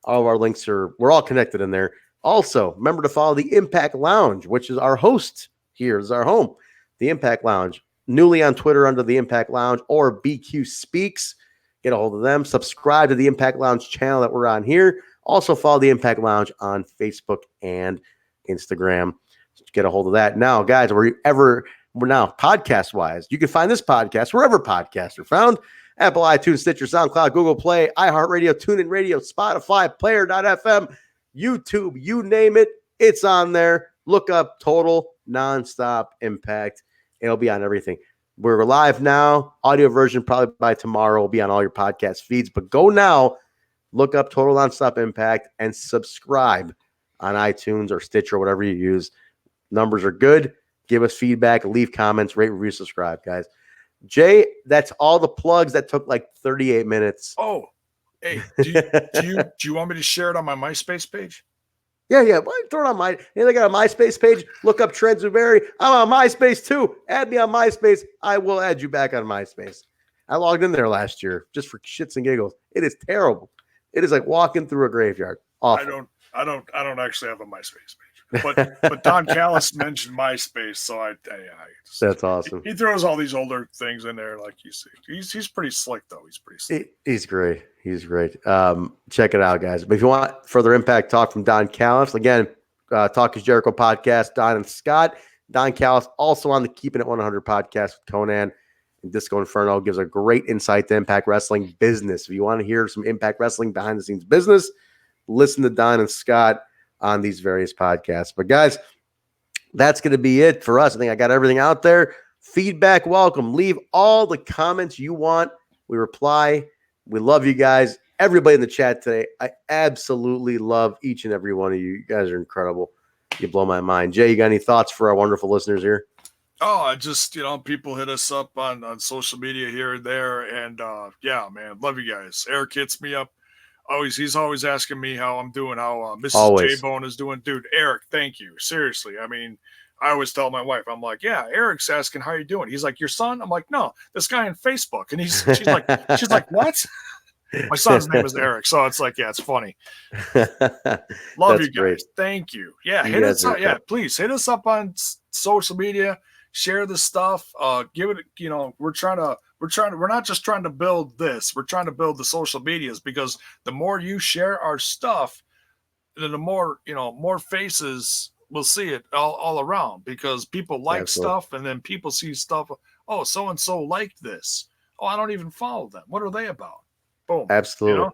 All of our links we're all connected in there. Also, remember to follow the Impact Lounge, which is our host here. Is our home. The Impact Lounge, newly on Twitter under the Impact Lounge or BQ Speaks. Get a hold of them. Subscribe to the Impact Lounge channel that we're on here. Also follow the Impact Lounge on Facebook and Instagram. Get a hold of that. Now, guys, we're now podcast-wise. You can find this podcast wherever podcasts are found. Apple, iTunes, Stitcher, SoundCloud, Google Play, iHeartRadio, TuneIn Radio, Spotify, Player.fm, YouTube, you name it, it's on there. Look up Total Nonstop Impact. It'll be on everything. We're live now. Audio version probably by tomorrow will be on all your podcast feeds. But go now, look up Total Nonstop Impact, and subscribe on iTunes or Stitcher or whatever you use. Numbers are good. Give us feedback. Leave comments. Rate, review, subscribe, guys. Jay, that's all the plugs. That took like 38 minutes. Oh, hey, do you want me to share it on my MySpace page? Yeah. Why throw it on they got a MySpace page. Look up Trent Zuberi. I'm on MySpace too. Add me on MySpace. I will add you back on MySpace. I logged in there last year just for shits and giggles. It is terrible. It is like walking through a graveyard. Awful. I don't actually have a MySpace page, but Don Callis mentioned MySpace, so that's awesome. He throws all these older things in there, like you see. He's pretty slick though. He's pretty slick. He's great. Check it out, guys. But if you want further impact talk from Don Callis, again, Talk is Jericho podcast, Don and Scott. Don Callis also on the Keeping It 100 podcast with Conan Disco Inferno gives a great insight to Impact Wrestling business. If you want to hear some Impact Wrestling behind the scenes business, listen to Don and Scott on these various podcasts. But guys, that's going to be it for us. I think I got everything out there. Feedback, welcome. Leave all the comments you want. We reply. We love you guys. Everybody in the chat today, I absolutely love each and every one of you. You guys are incredible. You blow my mind. Jay, you got any thoughts for our wonderful listeners here? Oh, I just, people hit us up on social media here and there. And yeah, man, love you guys. Eric hits me up. He's always asking me how I'm doing, how Mrs. J-Bone is doing. Dude, Eric, thank you. Seriously. I mean, I always tell my wife, I'm like, yeah, Eric's asking how you doing. He's like, your son? I'm like, no, this guy on Facebook. And she's like, what? My son's name is Eric. So it's like, yeah, it's funny. Love you guys. Great. Thank you. Yeah. Hit us up. Yeah. Please hit us up on social media. Share the stuff. Give it, we're not just trying to build this. We're trying to build the social medias, because the more you share our stuff, then the more, more faces will see it all around, because people like stuff, and then people see stuff. Oh, so-and-so liked this. Oh, I don't even follow them. What are they about? Boom. Absolutely.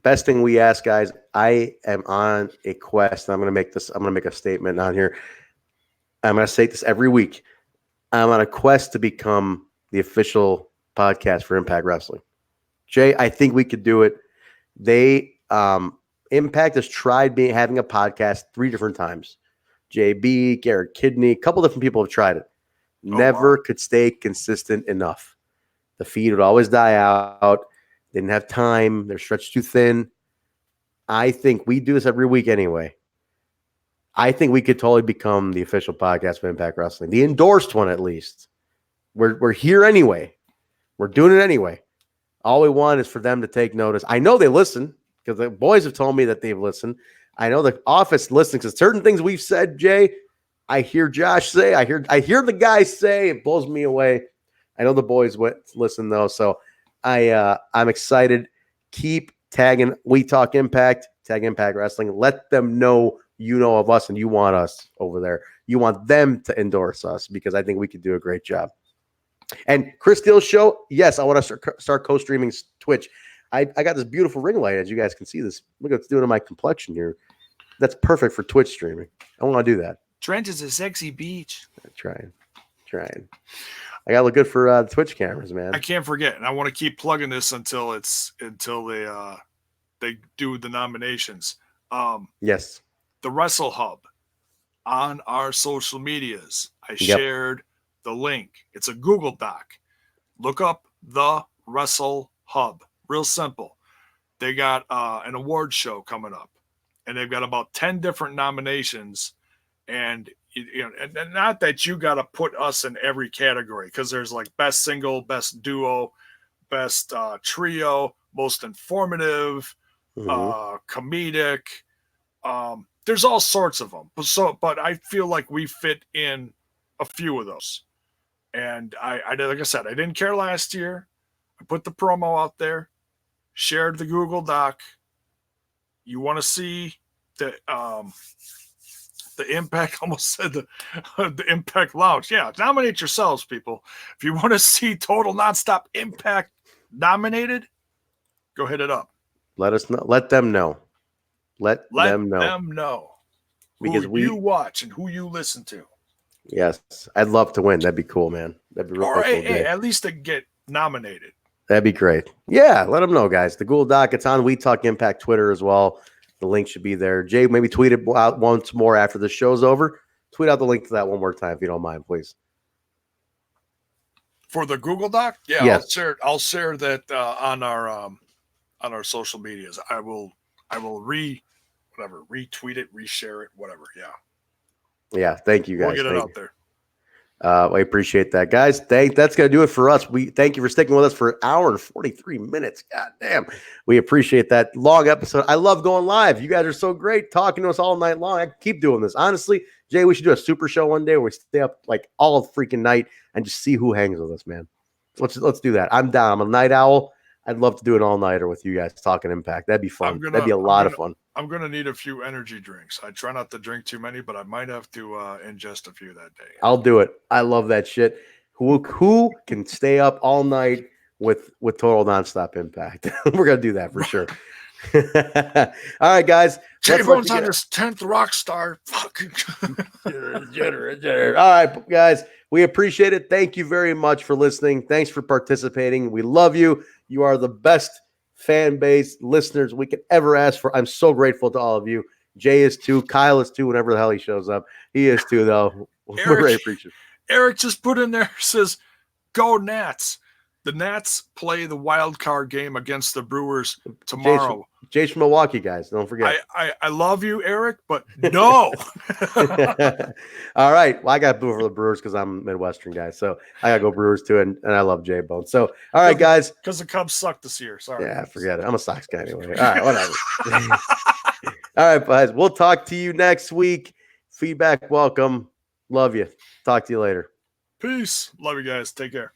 Best thing we ask, guys, I am on a quest. I'm going to make a statement on here. I'm going to say this every week. I'm on a quest to become the official podcast for Impact Wrestling. Jay, I think we could do it. Impact has tried having a podcast 3 different times. JB, Garrett Kidney, a couple different people have tried it. Never could stay consistent enough. The feed would always die out. They didn't have time. They're stretched too thin. I think we do this every week anyway. I think we could totally become the official podcast for Impact Wrestling. The endorsed one, at least. We're here anyway. We're doing it anyway. All we want is for them to take notice. I know they listen, because the boys have told me that they've listened. I know the office listens, because certain things we've said, Jay, I hear Josh say, I hear the guys say, it blows me away. I know the boys listen, though, so I'm excited. Keep tagging We Talk Impact, tag Impact Wrestling. Let them know you know of us and you want us over there. You want them to endorse us, because I think we could do a great job. And Chris Steele's show, yes, I want to start co-streaming Twitch. I got this beautiful ring light, as you guys can see this. Look at what's doing to my complexion here. That's perfect for Twitch streaming. I want to do that. Trent is a sexy beach. I'm trying. I got to look good for the Twitch cameras, man. I can't forget, and I want to keep plugging this until they do the nominations. Yes. The Wrestle Hub on our social medias. I shared the link. It's a Google Doc. Look up the Wrestle Hub. Real simple. They got an award show coming up, and they've got about 10 different nominations. And and not that you got to put us in every category, because there's like best single, best duo, best trio, most informative, comedic. There's all sorts of them. But I feel like we fit in a few of those. And I like I said, I didn't care last year. I put the promo out there, shared the Google Doc. You want to see the Impact, almost said the Impact Lounge. Yeah, nominate yourselves, people. If you want to see Total Nonstop Impact nominated, go hit it up. Let us know. Let them know. Let them know. Because you watch and who you listen to. Yes, I'd love to win. That'd be cool, man. That'd be real cool. Hey, at least to get nominated. That'd be great. Yeah, let them know, guys. The Google Doc, it's on We Talk Impact Twitter as well. The link should be there. Jay, maybe tweet it out once more after the show's over. Tweet out the link to that one more time, if you don't mind, please. For the Google Doc? Yeah, yes. I'll share that on our social medias. I will retweet it, reshare it, whatever. Yeah. Yeah, thank you guys. We'll get it out there. I appreciate that, guys. That's going to do it for us. We thank you for sticking with us for an hour and 43 minutes. God damn. We appreciate that long episode. I love going live. You guys are so great talking to us all night long. I keep doing this. Honestly, Jay, we should do a super show one day where we stay up like all freaking night and just see who hangs with us, man. Let's do that. I'm down. I'm a night owl. I'd love to do an all-nighter with you guys talking Impact. That'd be fun. That'd be a lot of fun. I'm going to need a few energy drinks. I try not to drink too many, but I might have to ingest a few that day. I'll do it. I love that shit. Who can stay up all night with total nonstop impact? We're gonna do that for sure. All right, guys. J-Bone's on his 10th rock star. Fuck. All right, guys. We appreciate it. Thank you very much for listening. Thanks for participating. We love you. You are the best fan base listeners we could ever ask for. I'm so grateful to all of you. Jay is too. Kyle is too. Whenever the hell he shows up, he is too. Though we're very appreciative. Eric just put in there, says, "Go Nats." The Nats play the wild card game against the Brewers tomorrow. Jay's from Milwaukee, guys. Don't forget. I love you, Eric, but no. All right. Well, I got to boo for the Brewers because I'm a Midwestern guy. So I got to go Brewers too. And I love J-Bone. So, all right, guys. Because the Cubs suck this year. Sorry. Yeah, forget it. I'm a Sox guy anyway. All right, whatever. All right, guys. We'll talk to you next week. Feedback, welcome. Love you. Talk to you later. Peace. Love you guys. Take care.